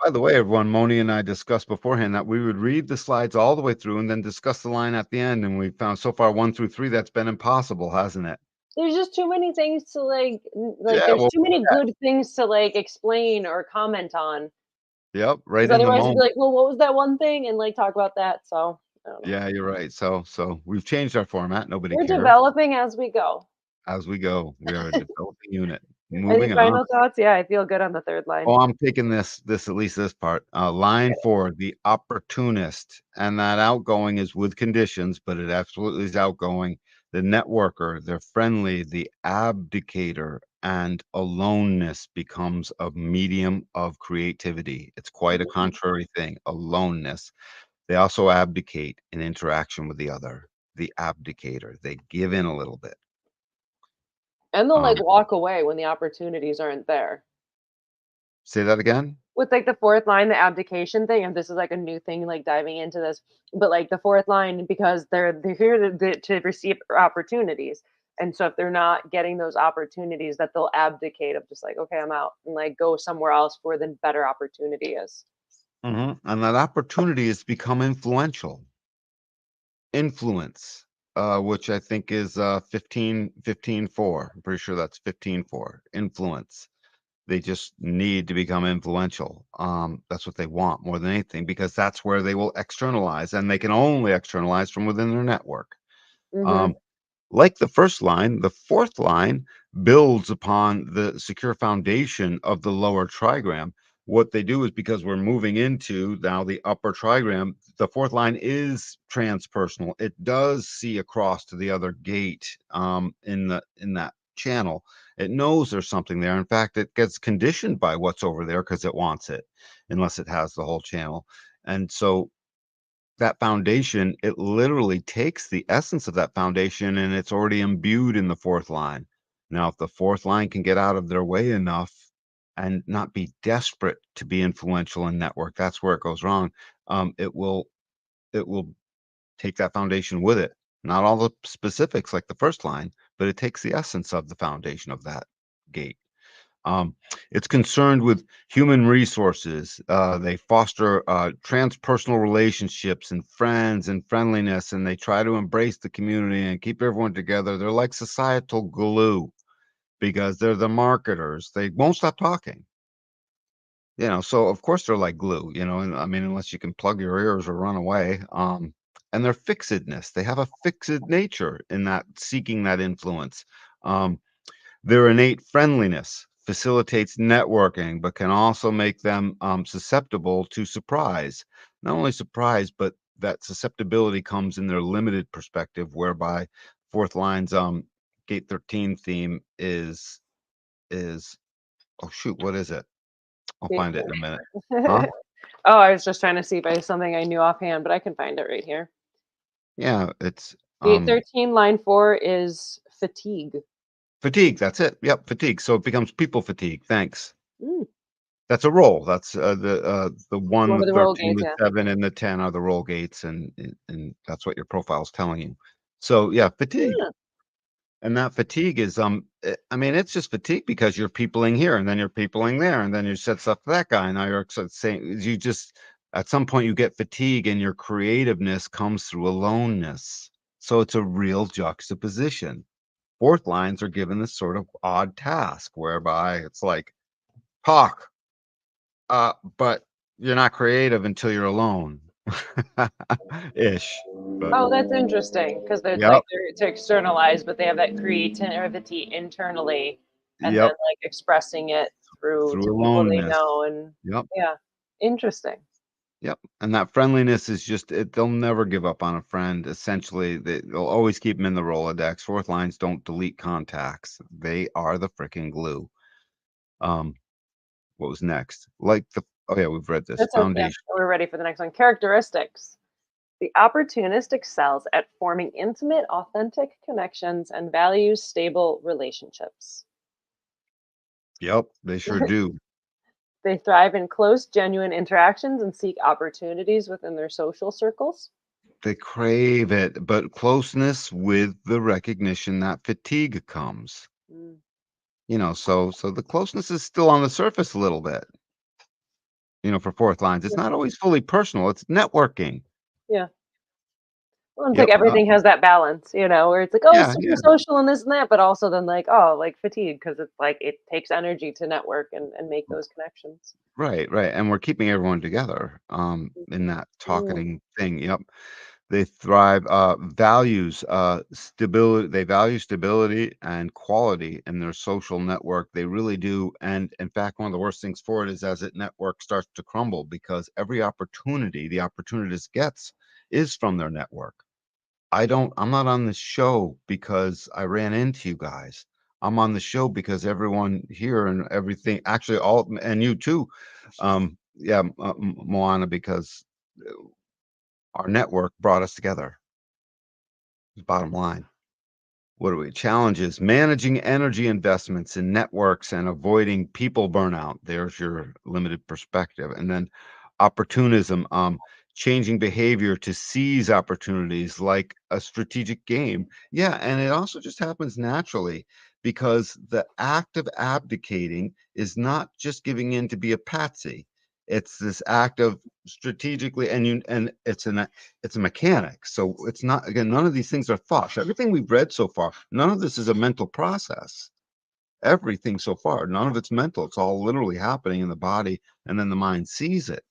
By the way, everyone, Moni and I discussed beforehand that we would read the slides all the way through and then discuss the line at the end, and we found so far 1 through 3 that's been impossible, hasn't it? There's just too many things to like Yeah, there's well, too many good things to like explain or comment on. yep, right 'Cause in the otherwise you'd be moment. like, "Well, what was that one thing?" And, like, talk about that, so, I don't know. Yeah, you're right. So we've changed our format, nobody We're cares. developing as we go. As we go, we are a developing unit. Any Moving on. final thoughts? Yeah, I feel good on the 3rd line. Oh, I'm taking this at least this part. Line Okay. 4, the opportunist, and that outgoing is with conditions, but it absolutely is outgoing. The networker, they're friendly, the abdicator, and aloneness becomes a medium of creativity. It's quite a Mhm. contrary thing, aloneness. They also abdicate in interaction with the other, the abdicator. They give in a little bit. And they'll, like, Um, walk away when the opportunities aren't there. Say that again? With, like, the 4th line, the abdication thing, and this is, like, a new thing, like, diving into this, but, like, the 4th line, because they're here to receive opportunities, and so if they're not getting those opportunities, that they'll abdicate of just like, "Okay, I'm out," and, like, go somewhere else where the better opportunity is. Mhm, and that opportunity has become influential. Influence, which I think is, 15 15 4. I'm pretty sure that's 15 4. Influence. They just need to become influential. That's what they want more than anything because that's where they will externalize, and they can only externalize from within their network. Mhm. Um Like the first line, the fourth line builds upon the secure foundation of the lower trigram. What they do is because we're moving into now the upper trigram, the fourth line is transpersonal. It does see across to the other gate in that channel. It knows there's something there. In fact, it gets conditioned by what's over there because it wants it, unless it has the whole channel. And so that foundation, it literally takes the essence of that foundation and it's already imbued in the fourth line. Now, if the fourth line can get out of their way enough and not be desperate to be influential in network, that's where it goes wrong. It will take that foundation with it. Not all the specifics like the first line, but it takes the essence of the foundation of that gate. Um, it's concerned with human resources. They foster transpersonal relationships and friends and friendliness, and they try to embrace the community and keep everyone together. They're like societal glue because they're the marketers. They won't stop talking. So of course they're like glue, and I mean, unless you can plug your ears or run away. And their fixedness, they have a fixed nature in that seeking that influence. Um, their innate friendliness facilitates networking, but can also make them susceptible to surprise. Not only surprise, but that susceptibility comes in their limited perspective, whereby fourth line's gate 13 theme is oh shoot, what is it? I'll find it in a minute. Huh? Oh, I was just trying to see if I something I knew offhand, but I can find it right here. Yeah, it's Gate 13, line 4 is fatigue. fatigue. That's it. Yep, fatigue. So it becomes people fatigue. Thanks. Mm, That's a roll. That's, the one 1, of the the roll 13, gates, the yeah. 7, and the 10 are the roll gates, and that's what your profile is telling you. So, yeah, fatigue, Yeah. and that fatigue is, I mean, it's just fatigue because you're peopling here, and then you're peopling there, and then you said stuff to that guy, and now you're saying you just at some point, you get fatigue, and your creativeness comes through aloneness. So it's a real juxtaposition. Fourth lines are given this sort of odd task whereby it's like, "Talk." But you're not creative until you're alone. Ish, but Oh, that's interesting because 'cause they're yep, like they're to externalize, but they have that creativity internally, and then, yep, like, expressing it through through to people they aloneness. know, and Yep, yeah, interesting. Yep, and that friendliness is just they'll never give up on a friend, essentially, they'll always keep them in the Rolodex. Fourth lines don't delete contacts. They are the freaking glue. Um, what was next? Like the oh, yeah, we've read this. That's okay. Foundation. We're ready for the next one. Characteristics. The opportunist excels at forming intimate, authentic connections and values stable relationships. Yep, they sure do. They thrive in close, genuine interactions and seek opportunities within their social circles. They crave it, but closeness with the recognition that fatigue comes. Mm, So the closeness is still on the surface a little bit, for fourth lines. It's yeah. not always fully personal, it's networking. Yeah. Well, it's like Yep, everything has that balance, where it's like, oh, yeah, super yeah, social and this and that, but also then like, oh, like fatigue because it's like it takes energy to network and make those connections. right, right, and we're keeping everyone together, in Mhm. that Mm, talkating thing, yep. They thrive, stability they value stability and quality in their social network, they really do, and in fact, one of the worst things for it is as it network starts to crumble because every opportunity the opportunist gets is from their network. I'm not on this show because I ran into you guys. I'm on the show because everyone here and everything actually all and you too, yeah, Moana, because our network brought us together, bottom line. What are we challenges? Managing energy investments in networks and avoiding people burnout. There's your limited perspective. And then opportunism, changing behavior to seize opportunities like a strategic game. Yeah, and it also just happens naturally because the act of abdicating is not just giving in to be a patsy. It's this act of strategically, and it's a mechanic. So it's not, again, none of these things are thoughts. Everything we've read so far, none of this is a mental process. Everything so far, none of it's mental. It's all literally happening in the body, and then the mind sees it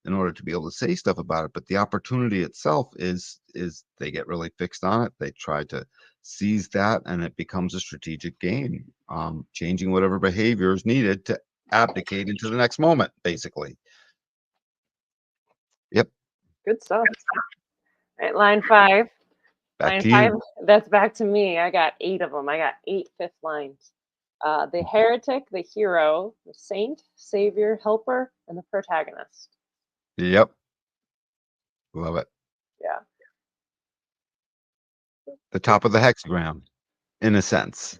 in order to be able to say stuff about it. But the opportunity itself is they get really fixed on it. They try to seize that, and it becomes a strategic game, changing whatever behavior is needed to abdicate into the next moment, basically. Yep. good stuff. All right, line five. Back Line to five, you. that's back to me. I got eight of them. I got eight fifth lines. The heretic, the hero, the saint, savior, helper, and the protagonist. Yep. Love it. Yeah. The top of the hexagram, in a sense.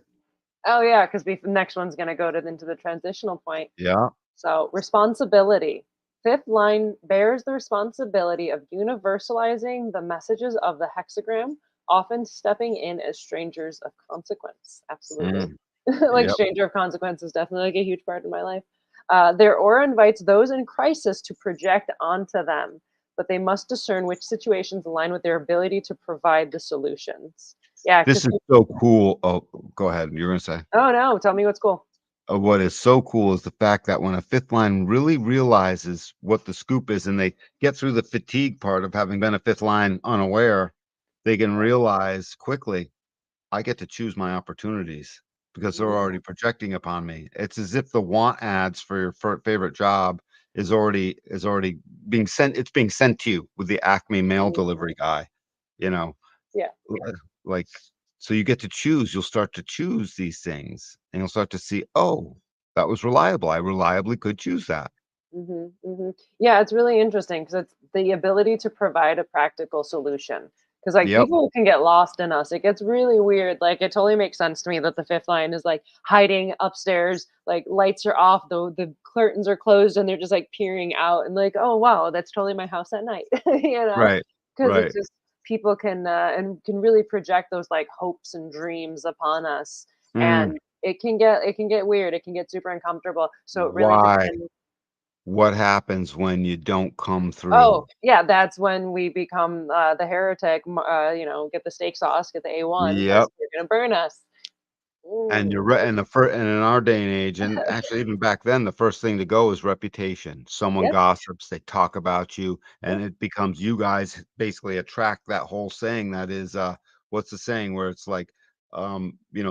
Oh, yeah, because the next one's going to go into the transitional point. Yeah. So, responsibility. Fifth line bears the responsibility of universalizing the messages of the hexagram, often stepping in as strangers of consequence. Absolutely. Mm, Like, yep. stranger of consequence is definitely like a huge part in my life. Their aura invites those in crisis to project onto them, but they must discern which situations align with their ability to provide the solutions. Yeah, This because is so cool. Oh, go ahead. You're gonna say. oh no, tell me what's cool. What is so cool is the fact that when a fifth line really realizes what the scoop is and they get through the fatigue part of having been a fifth line unaware, they can realize quickly, I get to choose my opportunities because they're Mhm, already projecting upon me. It's as if the want ads for your favorite job is already being sent. It's being sent to you with the Acme mail mhm. delivery guy, you know, Yeah. like, so you get to choose. You'll start to choose these things and you'll start to see, oh, that was reliable. I reliably could choose that. Yeah, it's really interesting because it's the ability to provide a practical solution. Because like Yep. people can get lost in us. It gets really weird. Like it totally makes sense to me that the fifth line is like hiding upstairs, like lights are off, the curtains are closed, and they're just like peering out and like, oh wow, that's totally my house at night. you know, Right. because it's Right. just people can and can really project those like hopes and dreams upon us, Mm, and it can get weird. It can get super uncomfortable. So it really why? depends. What happens when you don't come Oh, through? yeah, that's when we become, the heretic, get the steak sauce, get the A1 because Yep. you're gonna burn us. And you're Mm, right, and in our day and age, and actually even back then, the first thing to go is reputation. Someone yep, gossips, they talk about you, and yep, it becomes you guys basically attract that whole saying that is, what's the saying where it's like,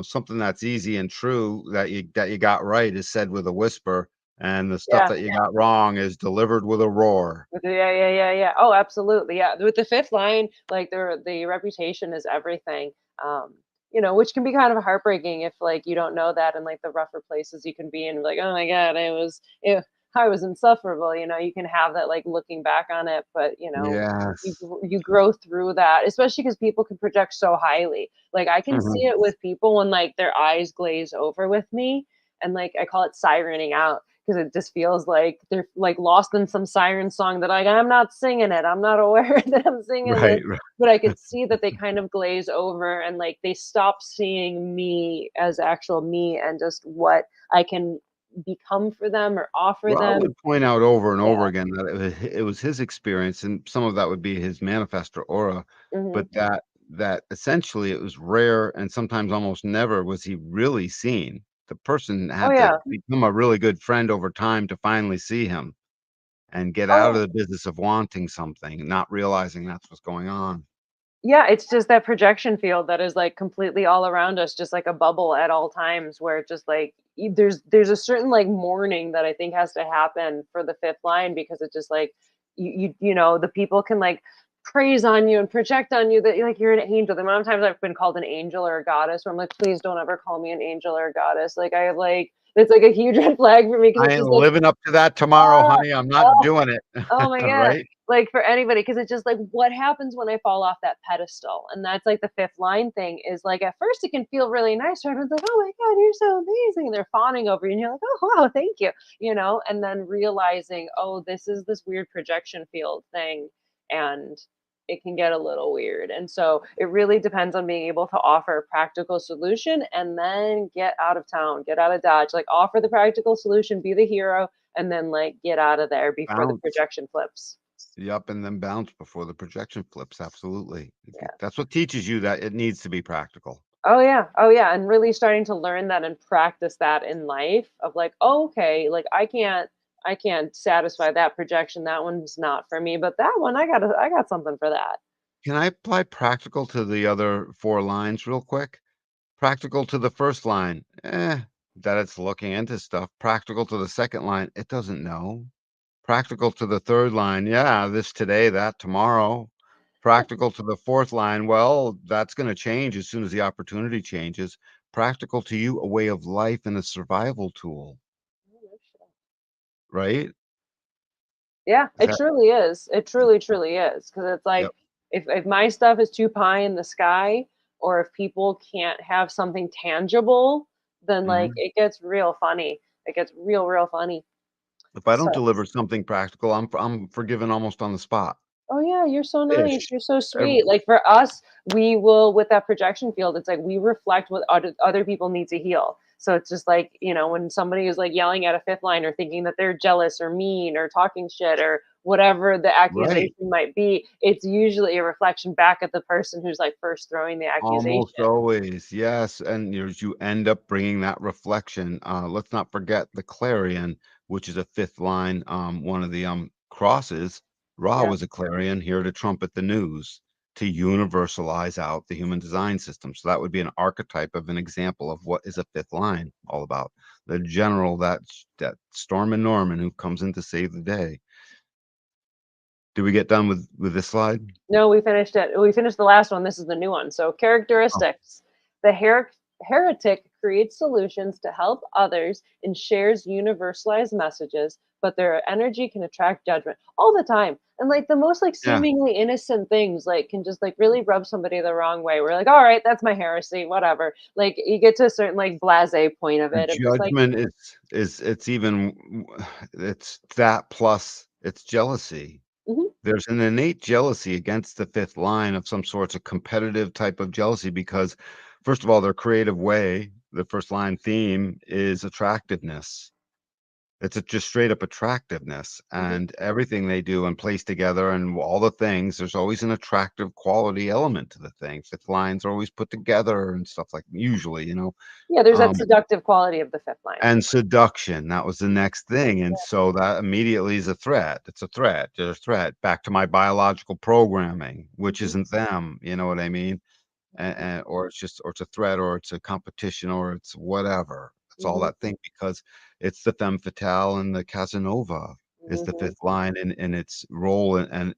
something that's easy and true that you got right is said with a whisper, and the stuff Yeah. that you got wrong is delivered with a roar. Yeah, yeah, yeah, yeah. Oh, absolutely. Yeah. With the fifth line, like the reputation is everything. Um, which can be kind of heartbreaking if like you don't know that, and like the rougher places you can be in, like, oh my God, I was insufferable. You can have that like looking back on it, but Yes. you grow through that, especially because people can project so highly. Like I can see Mhm. it with people when like their eyes glaze over with me, and like I call it sirening out because it just feels like they're like lost in some siren song that like I'm not singing it. I'm not aware that I'm singing this, Right, right. but I could see that they kind of glaze over and like they stop seeing me as actual me and just what I can become for them or offer Ra them. would point out over and Yeah. over again that it was his experience, and some of that would be his manifestor aura, Hmm. but that essentially it was rare and sometimes almost never was he really seen. The person Oh had to yeah. become a really good friend over time to finally see him and get Oh out yeah. of the business of wanting something, not realizing that's what's going on. Yeah, it's just that projection field that is like completely all around us, just like a bubble at all times, where it's just like there's a certain like mourning that I think has to happen for the fifth line because it's just like the people can like praise on you and project on you that like you're an angel. The amount of times I've been called an angel or a goddess, where I'm like, please don't ever call me an angel or a goddess. Like I have like it's like a huge red flag for me because I it's ain't just like, living up to that tomorrow, oh, honey, I'm not oh, doing it. oh my god. Right? Like for anybody, because it's just like what happens when I fall off that pedestal. And that's like the fifth line thing is like at first it can feel really nice. Everyone's like, oh my God, you're so amazing. And they're fawning over you. And you're like, oh wow, thank you. And then realizing, oh, this is this weird projection field thing. And it can get a little weird. And so it really depends on being able to offer a practical solution and then get out of town, get out of Dodge, like offer the practical solution, be the hero, and then like get out of there before the Bounce. projection flips. Yep, and then bounce before the projection flips, absolutely. Yeah. That's what teaches you that it needs to be practical. Oh yeah. Oh yeah. And really starting to learn that and practice that in life of like, oh, okay, like I can't satisfy that projection. That one's not for me. But that one I got something for that. Can I apply practical to the other 4 lines real quick? Practical to the first line, that it's looking into stuff. Practical to the second line, it doesn't know. Practical to the third line, yeah, this today, that tomorrow. Practical to the fourth line, well, that's gonna change as soon as the opportunity changes. Practical to you, a way of life and a survival tool, right? Yeah, Is it that truly is. It truly, truly is. Because it's like Yep, if my stuff is too pie in the sky, or if people can't have something tangible, then like mhm. it gets real funny. It gets real, real funny. If I don't So deliver something practical, I'm forgiven almost on the spot. oh yeah, you're so nice. Fish. You're so Ev sweet. Like for us, we will with that projection field, it's like we reflect what other people need to heal. So it's just like, when somebody is like yelling at a fifth line or thinking that they're jealous or mean or talking shit or whatever the Right. accusation might be, it's usually a reflection back at the person who's like first throwing the Almost accusation. always, yes, and you end up bringing that reflection. Let's not forget the clarion, which is a fifth line, one of the, crosses. Ra Yeah. was a clarion here to trumpet the news, to universalize out the human design system. So that would be an archetype of an example of what is a fifth line all about. The general that Storm and Norman who comes in to save the day. Did we get done with this slide? No, we finished it. We finished the last one. This is the new one. So, Oh, characteristics. The heretic creates solutions to help others and shares universalized messages, but their energy can attract judgment all the time. And like the most like yeah. seemingly innocent things like can just like really rub somebody the wrong way. We're like, all right, that's my heresy, whatever. Like you get to a certain like blase point of The it of just like, judgment is it's even it's that plus it's jealousy. mhm, There's an innate jealousy against the fifth line of some sorts of competitive type of jealousy because, first of all, their creative way, the first line theme is attractiveness. It's a just straight up attractiveness, mhm. and everything they do and place together and all the things, there's always an attractive quality element to the thing. Fifth lines are always put together and stuff like usually, Yeah, there's that um seductive quality of the fifth line. and seduction, that was the next thing, and so that immediately is a threat. It's a threat. There's a threat back to my biological programming, which Mhm. isn't them, you know what I mean? And or it's a threat or it's a competition or it's whatever. It's all Mhm. that thing because it's the femme fatale and the Casanova is the Mhm. fifth line in its role and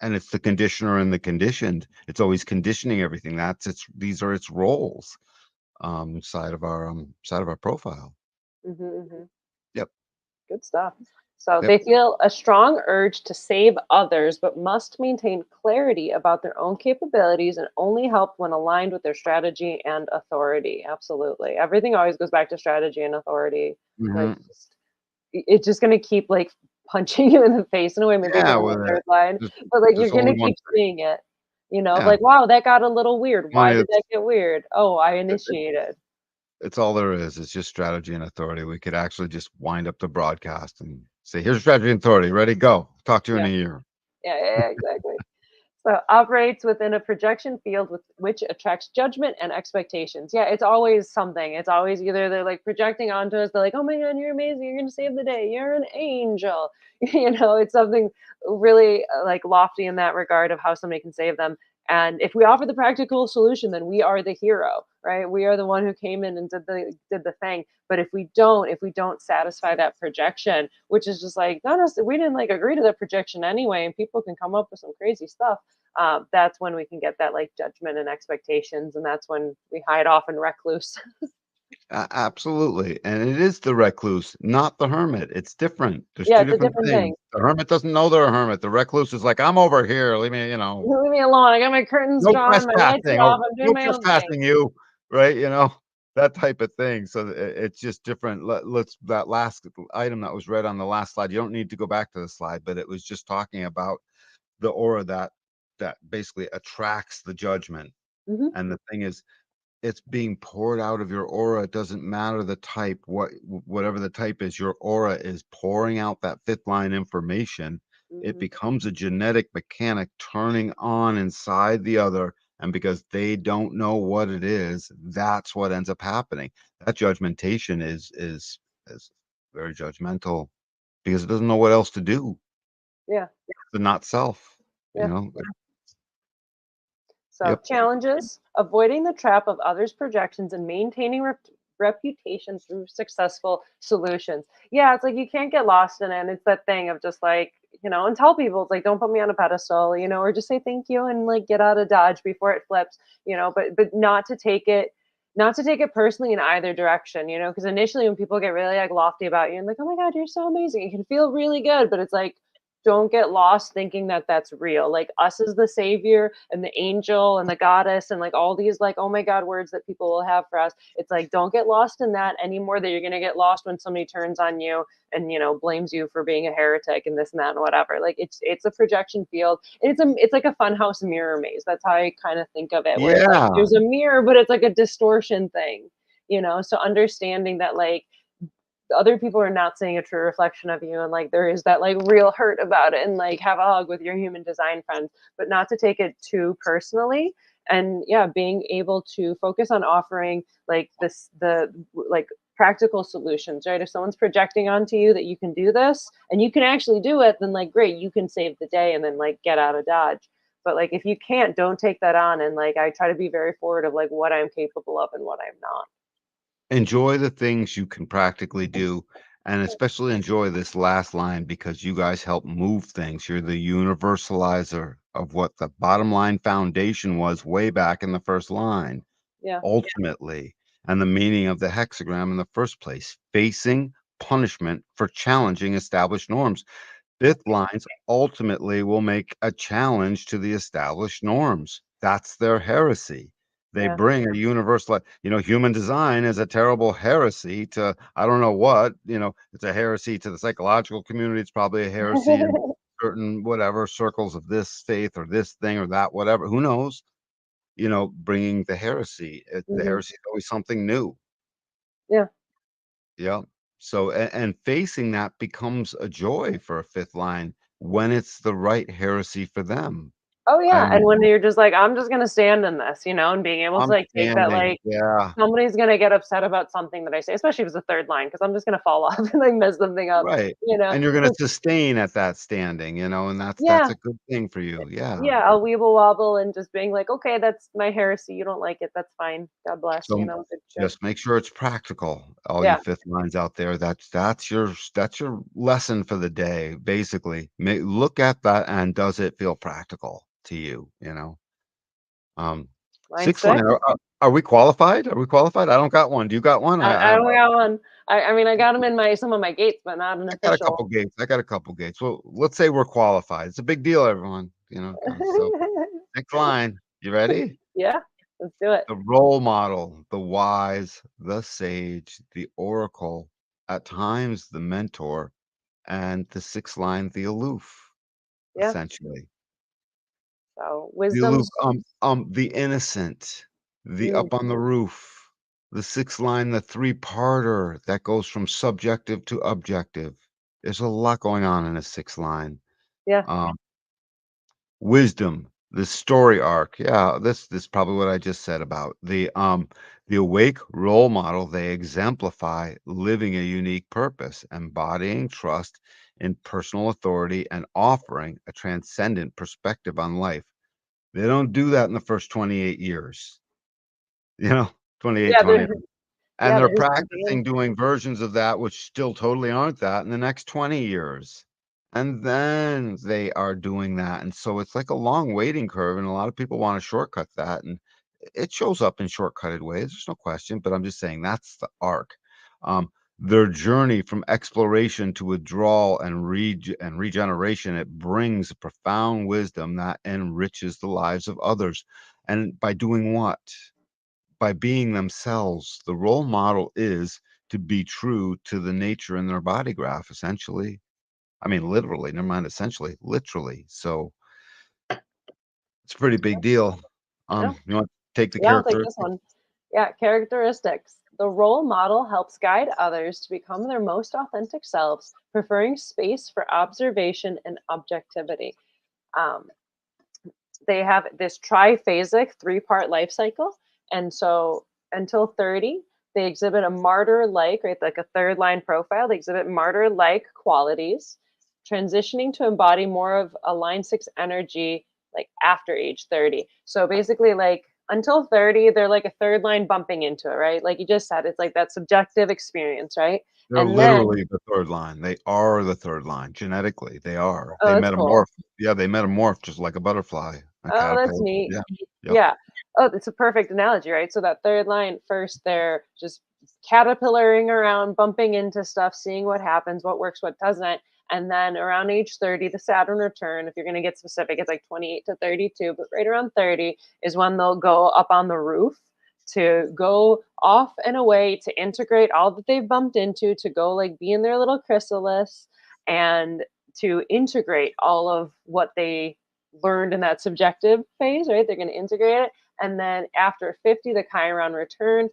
it's the conditioner and the conditioned. It's always conditioning everything. These are its roles side of our profile. Mhm. Mhm. Yep. Good stuff. So Yep. they feel a strong urge to save others, but must maintain clarity about their own capabilities and only help when aligned with their strategy and authority. Absolutely. Everything always goes back to strategy and authority. Like, Hmm. it's just going to keep like punching you in the face in a way, maybe Yeah, because I'm with a it. third line, There's, but like you're there's going only to one keep thing. seeing it. Yeah. Like, wow, that got a little weird. Why Money. did that get weird? Oh, I initiated. It's all there is. It's just strategy and authority. We could actually just wind up the broadcast and say, here's strategy and authority. Ready? Go. Talk to you in Yeah. a year. Yeah, exactly. So operates within a projection field with which attracts judgment and expectations. Yeah, it's always something. It's always either they're like projecting onto us, they're like, "Oh my god, you're amazing. You're going to save the day. You're an angel." It's something really like lofty in that regard of how somebody can save them. And if we offer the practical solution, then we are the hero, right? We are the one who came in and did the thing. But if we don't satisfy that projection, which is just like not us, we didn't like agree to the projection anyway, and people can come up with some crazy stuff. That's when we can get that like judgment and expectations, and that's when we hide off and recluse. Absolutely. And it is the recluse, not the hermit. It's different. There's Yeah, two it's a different different thing. things. The hermit doesn't know they're a hermit. The recluse is like, I'm over here. Leave me, Leave me alone. I got my curtains no drawn, my lights are trespassing or off. I'm doing no my own thing. trespassing you, right? That type of thing. So it's just different. That last item that was read on the last slide, you don't need to go back to the slide, but it was just talking about the aura that basically attracts the judgment. Hmm. And the thing is, it's being poured out of your aura. It doesn't matter the type, whatever the type is, your aura is pouring out that fifth line information. It Hmm. becomes a genetic mechanic turning on inside the other. And because they don't know what it is, that's what ends up happening. That judgmentation is very judgmental because it doesn't know what else to do. Yeah, The not self, you yeah. know. So, Yep. challenges: avoiding the trap of others' projections and maintaining reputation through successful solutions. Yeah, it's like you can't get lost in it. And it's that thing of just like, and tell people, it's like, don't put me on a pedestal, or just say thank you and like get out of Dodge before it flips, but not to take it personally in either direction, because initially when people get really like lofty about you and like, oh my God, you're so amazing, it can feel really good, but it's like, don't get lost thinking that that's real. Like us as the savior and the angel and the goddess and like all these like oh my god words that people will have for us. It's like don't get lost in that anymore. That you're gonna get lost when somebody turns on you and blames you for being a heretic and this and that and whatever. Like it's a projection field. It's like a funhouse mirror maze. That's how I kind of think of it. Where it's like Yeah. there's a mirror, but it's like a distortion thing. So understanding that like other people are not seeing a true reflection of you and like there is that like real hurt about it and like have a hug with your human design friends, but not to take it too personally. And yeah, being able to focus on offering like the like practical solutions, right? If someone's projecting onto you that you can do this and you can actually do it, then like great, you can save the day and then like get out of Dodge. But like if you can't, don't take that on. And like I try to be very forward of like what I'm capable of and what I'm not. Enjoy the things you can practically do, and especially enjoy this last line because you guys help move things. You're the universalizer of what the bottom line foundation was way back in the first line, Yeah. ultimately, and the meaning of the hexagram in the first place, facing punishment for challenging established norms. Fifth lines ultimately will make a challenge to the established norms. That's their heresy. They Yeah. bring a universal, human design is a terrible heresy to, I don't know what, it's a heresy to the psychological community. It's probably a heresy in certain whatever circles of this faith or this thing or that, whatever. Who knows? Bringing the heresy. The Hmm. heresy is always something new. Yeah. Yeah. So, and facing that becomes a joy for a fifth line when it's the right heresy for them. Oh, yeah, I'm and when you're just like, "I'm just gonna stand in this," and being able to, I'm like, take that, standing. like, Yeah. somebody's gonna get upset about something that I say, especially if it's a 3rd line, because 'cause I'm just gonna fall off and, like, mess something up, Right. you know? And you're gonna sustain at that standing, and that's Yeah, a good thing for you. Yeah. yeah, I'll weeble wobble and just being like, "Okay, that's my heresy, you don't like it, that's fine. God bless," So good shit. just make sure it's practical. All you Yeah, fifth lines out there, that's your lesson for the day, basically. Look at that and does it feel practical to you, you know? Um, line sixth line, 6. are we qualified? Are we qualified? I don't got one. Do you got one? I only got 1. I mean, I got them in my some of my gates, but not an I got a couple official. gates. I got a couple gates. Well, let's say we're qualified. It's a big deal, everyone. So next line. You ready? Yeah, let's do it. The role model, the wise, the sage, the oracle, at times the mentor, and the sixth line, the aloof, Yeah, essentially. so The aloof, wisdom's the innocent, the mm, up on the roof, the sixth line, the three-parter that goes from subjective to objective. There's a lot going on in a sixth line. yeah, Um, Wisdom, the story arc. Yeah, this is probably what I just said about the awake role model. They exemplify living a unique purpose, embodying trust in personal authority and offering a transcendent perspective on life. They don't do that in the first 28 years, you know, 28, yeah, 20. And yeah, they're they're staying practicing doing versions of that which still totally aren't that in the next 20 years. And then they are doing that, and so it's like a long waiting curve, and a lot of people wanna shortcut that, and it shows up in shortcutted ways, there's no question, but I'm just saying that's the arc. Um, their journey from exploration to withdrawal and regeneration, it brings profound wisdom that enriches the lives of others. And by doing what? By being themselves. The role model is to be true to the nature in their body graph, essentially. I mean, literally, never mind essentially, literally. So it's a pretty big deal. yeah. You want to take the Yeah, I'll take this characteristics? one. Yeah, characteristics. The role model helps guide others to become their most authentic selves, preferring space for observation and objectivity. Um, they have this triphasic 3-part life cycle. And so until 30, they exhibit a martyr like, right, like a 3rd line profile. They exhibit martyr like qualities, transitioning to embody more of a line 6 energy like after age 30. So basically, like until 30, they're like a 3rd line bumping into it, right? Like you just said, it's like that subjective experience, right? They're And then, literally the third line. They are the third line. Genetically, they are. oh, They that's metamorph. cool. Yeah, they metamorph just like a butterfly, a Oh, that's caterpillar. neat. Yeah. Yep. Yeah. Oh, it's a perfect analogy, right? So that 3rd line, first they're just caterpillaring around, bumping into stuff, seeing what happens, what works, what doesn't. And then around age 30, the Saturn return, if you're going to get specific, it's like 28 to 32, but right around 30 is when they'll go up on the roof to go off and away to integrate all that they've bumped into, to go like be in their little chrysalis and to integrate all of what they learned in that subjective phase, right? They're going to integrate it. And then after 50, the Chiron return,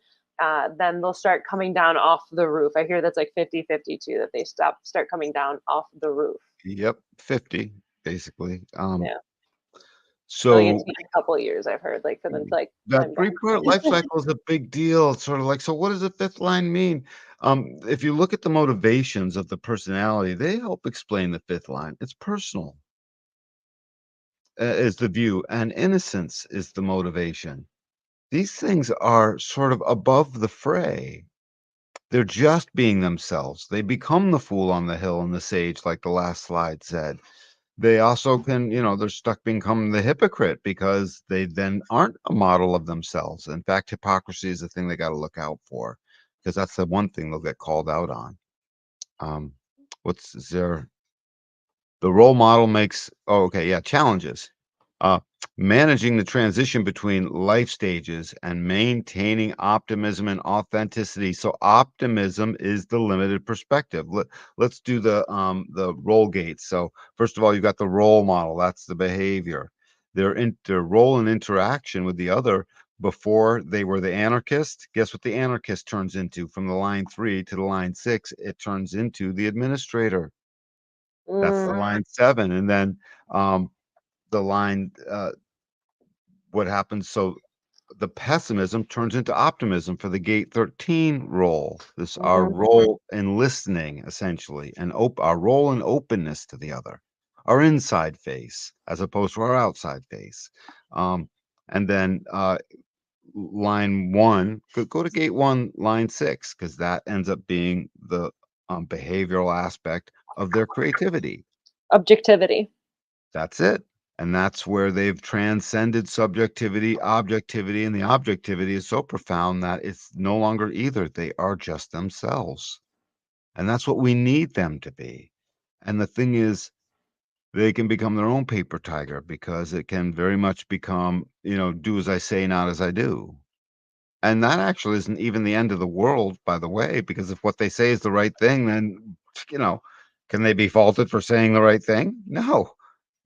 then they'll start coming down off the roof. I hear that's like 50-52 that they start coming down off the roof. Yep. 50, basically. Yeah. So like it So takes a couple of years, I've heard, like for them to like that climb three-part down. life cycle is a big deal. It's sort of like, so what does the fifth line mean? If you look at the motivations of the personality, they help explain the fifth line. It's personal, is the view, and innocence is the motivation. These things are sort of above the fray. They're just being themselves. They become the fool on the hill and the sage, like the last slide said. They also can, they're stuck becoming the hypocrite because they then aren't a model of themselves. In fact, hypocrisy is the thing they got to look out for because that's the one thing they'll get called out on. Um, what's is there? The role model makes oh, okay, yeah, challenges. Uh, Managing the transition between life stages and maintaining optimism and authenticity. So optimism is the limited perspective. Let's do the role gates. So first of all, you've got the role model. That's the behavior. Their role and interaction with the other before they were the anarchist. Guess what the anarchist turns into from the line 3 to the line 6? It turns into the administrator. That's the Mm, line 7, and then, um, the line, what happens? So the pessimism turns into optimism for the gate 13 role. This our Hmm. role in listening, essentially, and our role in openness to the other, our inside face as opposed to our outside face. Um, and then line one, go to gate one, line six, because that ends up being the behavioral aspect of their creativity. Objectivity. That's it. And that's where they've transcended subjectivity, objectivity, and the objectivity is so profound that it's no longer either. They are just themselves. And that's what we need them to be. And the thing is, they can become their own paper tiger because it can very much become, do as I say, not as I do. And that actually isn't even the end of the world, by the way, because if what they say is the right thing, then, you know, can they be faulted for saying the right thing? No,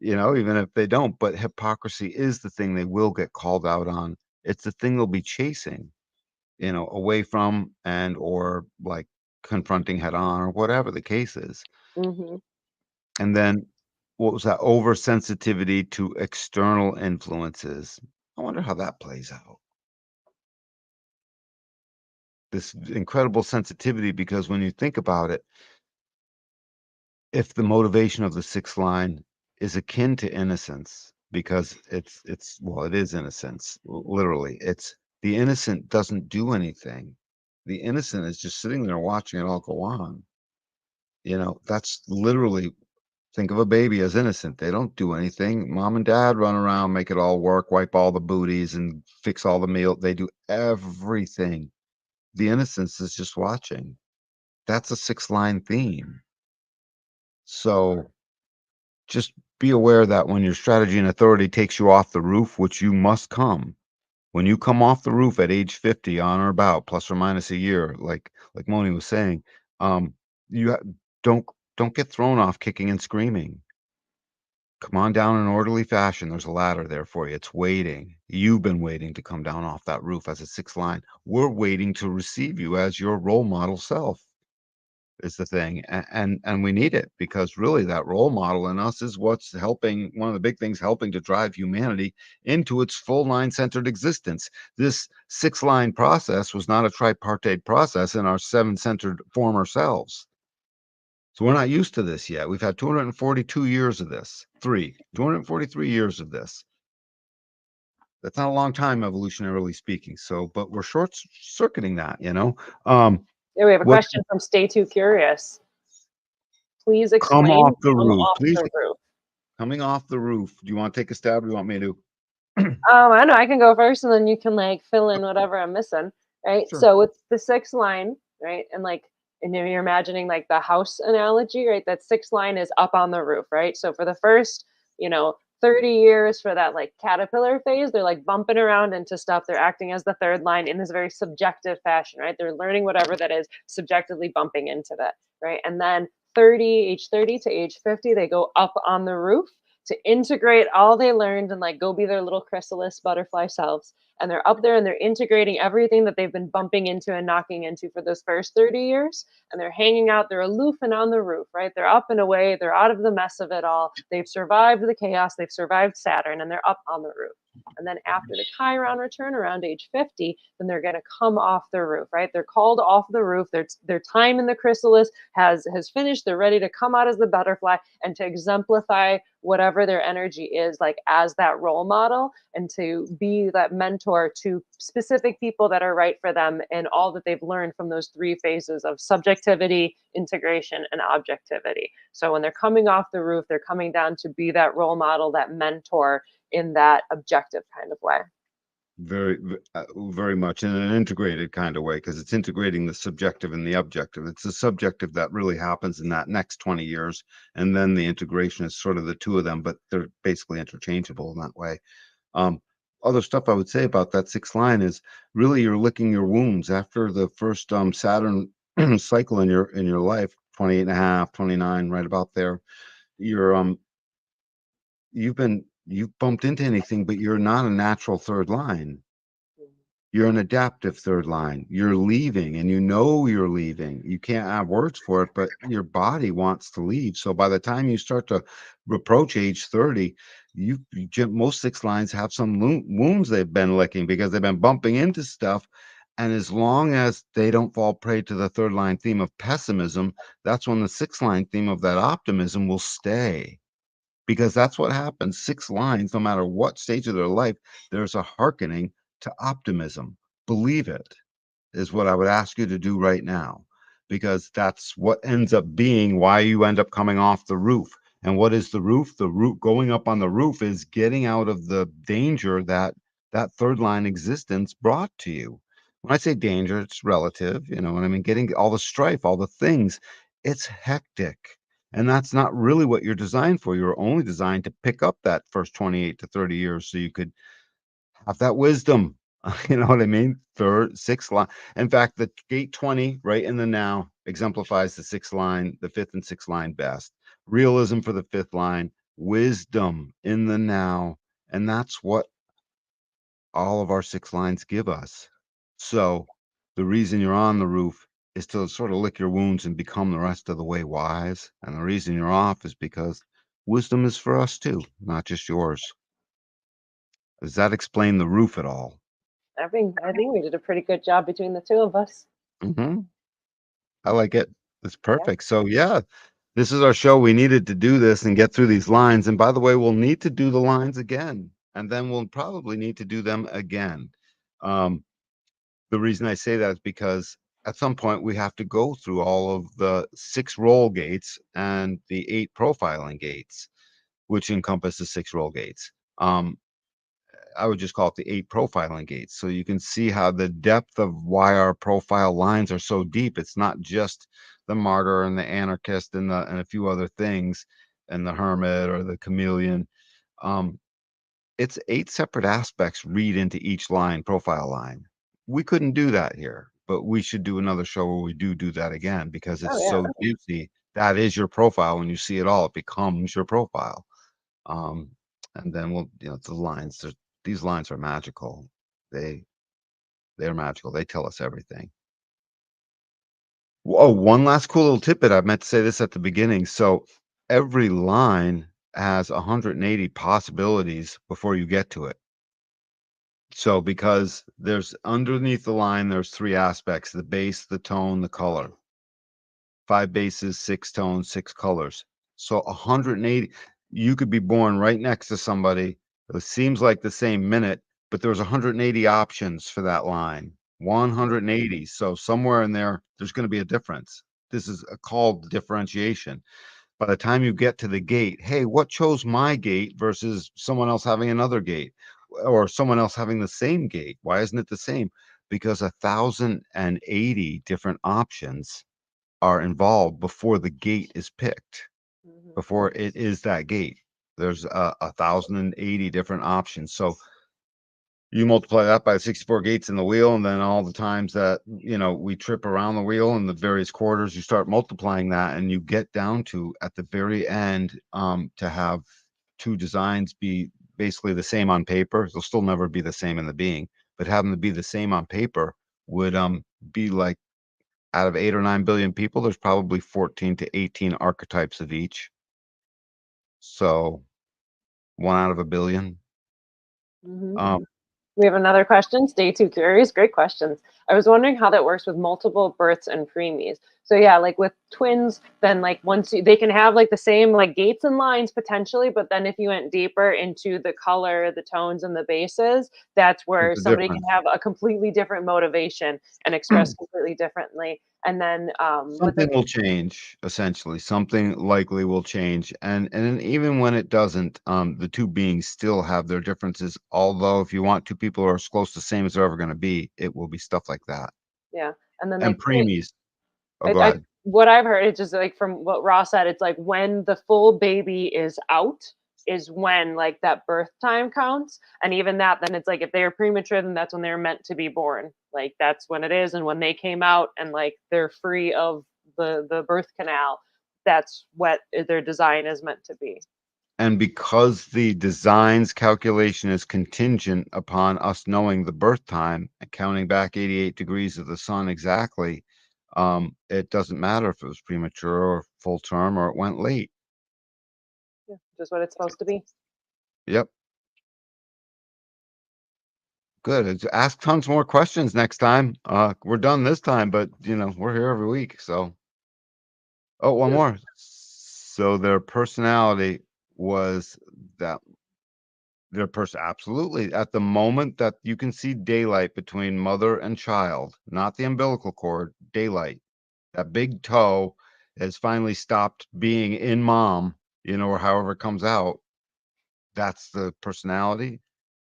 even if they don't. But hypocrisy is the thing they will get called out on. It's the thing they'll be chasing, away from and or like confronting head on or whatever the case is. Hmm. And then what was that? Oversensitivity to external influences. I wonder how that plays out. This incredible sensitivity, because when you think about it, if the motivation of the sixth line is akin to innocence, because it is innocence, literally. It's the innocent doesn't do anything. The innocent is just sitting there watching it all go on. That's literally, think of a baby as innocent. They don't do anything. Mom and dad run around, make it all work, wipe all the booties and fix all the meal. They do everything. The innocence is just watching. That's a six line theme. So just be aware that when your strategy and authority takes you off the roof, which you must come, when you come off the roof at age 50, on or about, plus or minus a year, like Moni was saying, um, you don't don't get thrown off kicking and screaming. Come on down in orderly fashion. There's a ladder there for you. It's waiting. You've been waiting to come down off that roof as a sixth line. We're waiting to receive you as your role model self. Is the thing, and we need it, because really that role model in us is what's helping, one of the big things helping to drive humanity into its full line centered existence. This six line process was not a tripartite process in our seven centered former selves. So we're not used to this yet. We've had 242 years of this, 243 years of this. That's not a long time, evolutionarily speaking. So, but we're short circuiting that. Yeah, we have a What question from Stay Too Curious. Please come explain off the come roof, off please. the roof. Coming off the roof. Do you want to take a stab? Or do you want me to? I know I can go first, and then you can like fill in whatever I'm missing, right? Sure. So it's the sixth line, right? And you're imagining like the house analogy, right? That sixth line is up on the roof, right? So for the first, 30 years for that like caterpillar phase, they're like bumping around into stuff. They're acting as the third line in this very subjective fashion, right? They're learning whatever that is, subjectively bumping into that, right? And then age 30 to age 50, they go up on the roof to integrate all they learned and like go be their little chrysalis butterfly selves. And they're up there and they're integrating everything that they've been bumping into and knocking into for those first 30 years. And they're hanging out, they're aloof and on the roof, right? They're up and away, they're out of the mess of it all. They've survived the chaos, they've survived Saturn, and they're up on the roof. And then after the Chiron return around age 50, then they're going to come off the roof, right? They're called off the roof. Their time in the chrysalis has finished. They're ready to come out as the butterfly and to exemplify whatever their energy is, like as that role model, and to be that mentor to specific people that are right for them and all that they've learned from those three phases of subjectivity, integration, and objectivity. So when they're coming off the roof, they're coming down to be that role model, that mentor in that objective kind of way. Very, very much in an integrated kind of way, because it's integrating the subjective and the objective. It's the subjective that really happens in that next 20 years, and then the integration is sort of the two of them, but they're basically interchangeable in that way. Um, Other stuff I would say about that sixth line is really you're licking your wounds after the first Saturn cycle in your life, 28 and a half, 29, right about there. You're you've bumped into anything, but you're not a natural third line. You're an adaptive third line. You're leaving and you're leaving. You can't have words for it, but your body wants to leave. So by the time you start to approach age 30, most six lines have some wounds they've been licking because they've been bumping into stuff. And as long as they don't fall prey to the third line theme of pessimism, that's when the six line theme of that optimism will stay, because that's what happens. Six lines, no matter what stage of their life, there's a hearkening to optimism. Believe it is what I would ask you to do right now, because that's what ends up being why you end up coming off the roof. And what is the roof? The roof going up on the roof is getting out of the danger that that third line existence brought to you. When I say danger, it's relative, you know what I mean? Getting all the strife, all the things, it's hectic. And that's not really what you're designed for. You're only designed to pick up that first 28 to 30 years so you could have that wisdom. You know what I mean? Third, sixth line. In fact, the gate 20 right in the now exemplifies the sixth line, the fifth and sixth line best. Realism for the fifth line, wisdom in the now. And that's what all of our six lines give us. So the reason you're on the roof is to sort of lick your wounds and become the rest of the way wise. And the reason you're off is because wisdom is for us too, not just yours. Does that explain the roof at all? I think we did a pretty good job between the two of us. Hmm. I like it. It's Yeah. perfect. So yeah, this is our show. We needed to do this and get through these lines. And by the way, we'll need to do the lines again, and then we'll probably need to do them again. Um, the reason I say that is because at some point we have to go through all of the six roll gates and the eight profiling gates, which encompass the six roll gates. I would just call it the eight profiling gates. So you can see how the depth of why our profile lines are so deep. It's not just the martyr and the anarchist and a few other things and the hermit or the chameleon. Um, it's eight separate aspects read into each line, profile line. We couldn't do that here, but we should do another show where we do that again because Oh it's yeah. so juicy. That is your profile. When you see it all, it becomes your profile. Um, and then we'll, the lines. These lines are magical. They they're magical. They tell us everything. Oh, one last cool little tidbit. I meant to say this at the beginning. So every line has 180 possibilities before you get to it. So because there's underneath the line, there's three aspects: the base, the tone, the color. Five bases, six tones, six colors. So 180, you could be born right next to somebody. It seems like the same minute, but there's 180 options for that line. 180. So somewhere in there, there's going to be a difference. This is called differentiation. By the time you get to the gate, hey, what chose my gate versus someone else having another gate or someone else having the same gate? Why isn't it the same? Because 1,080 different options are involved before the gate is picked, Hmm. before it is that gate. There's 1,080 different options. So you multiply that by 64 gates in the wheel, and then all the times that we trip around the wheel and the various quarters, you start multiplying that, and you get down to at the very end to have two designs be basically the same on paper. They'll still never be the same in the being, but having them be the same on paper would be like out of 8 or 9 billion people, there's probably 14 to 18 archetypes of each. So one out of a billion. Hmm. Um, We have another question. Stay too curious. Great questions. I was wondering how that works with multiple births and preemies. So yeah, like with twins, then like they can have like the same like gates and lines potentially, but then if you went deeper into the color, the tones, and the bases, that's there's where a somebody can difference. have a completely different motivation and express completely differently. And then with Something will change, essentially. Something likely will change. And even when it doesn't, the two beings still have their differences. Although if you want two people who are as close to the same as they're ever going to be, it will be stuff like that. yeah, and then And preemies. Oh, go I ahead. what I've heard, it's just like from what Ross said, it's like when the full baby is out is when like that birth time counts. And even that, then it's like if they're premature, then that's when they're meant to be born. Like that's when it is. And when they came out and like they're free of the birth canal, that's what their design is meant to be. And because the design's calculation is contingent upon us knowing the birth time and counting back 88 degrees of the sun exactly, it doesn't matter if it was premature or full term or it went late. Yeah, just what it's supposed to be. Yep. Good. Ask tons more questions next time. We're done this time, but we're here every week. So, oh, one Yeah. more. So their personality was that their person absolutely at the moment that you can see daylight between mother and child, not the umbilical cord, daylight. That big toe has finally stopped being in mom, or however it comes out. That's the personality.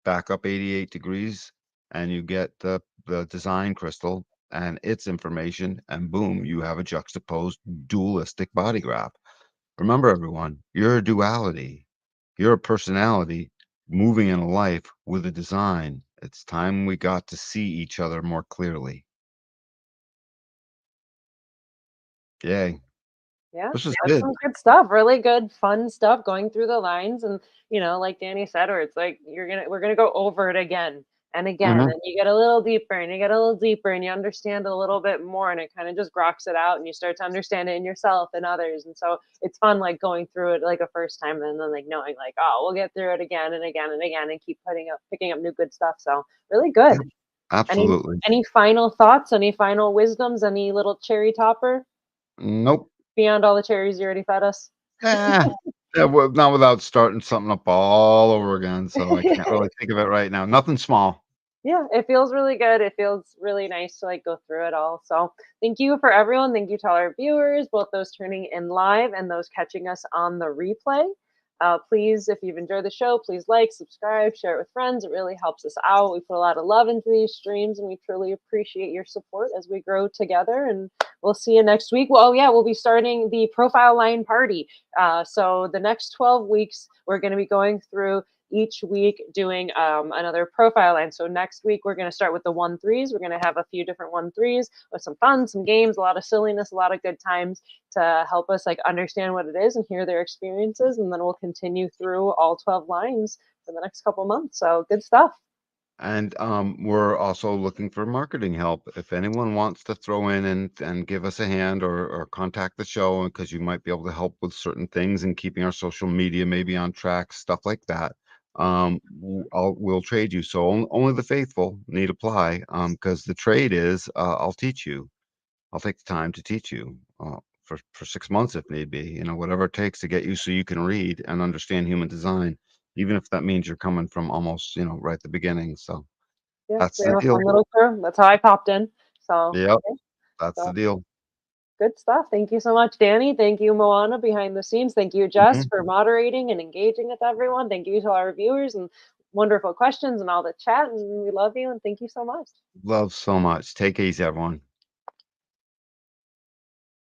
Back up 88 degrees, and you get the design crystal and its information, and boom, you have a juxtaposed dualistic body graph. Remember, everyone, you're a duality. You're a personality moving in a life with a design. It's time we got to see each other more clearly. Yay. Yeah, This is that's good. some good stuff. Really good, fun stuff going through the lines, and like Danny said, where it's like we're gonna go over it again and again, Mhm. and you get a little deeper, and you get a little deeper, and you understand a little bit more, and it kind of just grokks it out, and you start to understand it in yourself and others, and so it's fun, like going through it like a first time, and then like knowing like, oh, we'll get through it again and again and again, and keep picking up new good stuff. So really good. Yep. Any Absolutely. any final thoughts? Any final wisdoms? Any little cherry topper Nope. beyond all the cherries you already fed us? Eh, yeah, well, not without starting something up all over again, so I can't really think of it right now. Nothing small. Yeah, it feels really good. It feels really nice to like go through it all. So, thank you for everyone. Thank you to all our viewers, both those tuning in live and those catching us on the replay. Please, if you've enjoyed the show, please like, subscribe, share it with friends. It really helps us out. We put a lot of love into these streams, and we truly appreciate your support as we grow together. And we'll see you next week. Well, oh, yeah, we'll be starting the profile line party. So, the next 12 weeks, we're going to be going through each week doing another profile line. So next week we're going to start with the 1-3s. We're going to have a few different 1-3s with some fun, some games, a lot of silliness, a lot of good times to help us like understand what it is and hear their experiences. And then we'll continue through all 12 lines for the next couple months. So good stuff. And we're also looking for marketing help. If anyone wants to throw in and give us a hand or contact the show, because you might be able to help with certain things and keeping our social media maybe on track, stuff like that. We'll trade you. So only the faithful need apply. Because the trade is I'll teach you. I'll take the time to teach you for 6 months if need be. Whatever it takes to get you so you can read and understand human design, even if that means you're coming from almost right at the beginning. So Yeah, that's we the have a deal. fun little crew. That's how I popped in. So, Yep, yeah, that's the so deal. good stuff. Thank you so much, Danny. Thank you, Moana, behind the scenes. Thank you, Jess, Mhm. for moderating and engaging with everyone. Thank you to our viewers and wonderful questions and all the chat. And we love you and thank you so much. Love so much. Take it easy, everyone.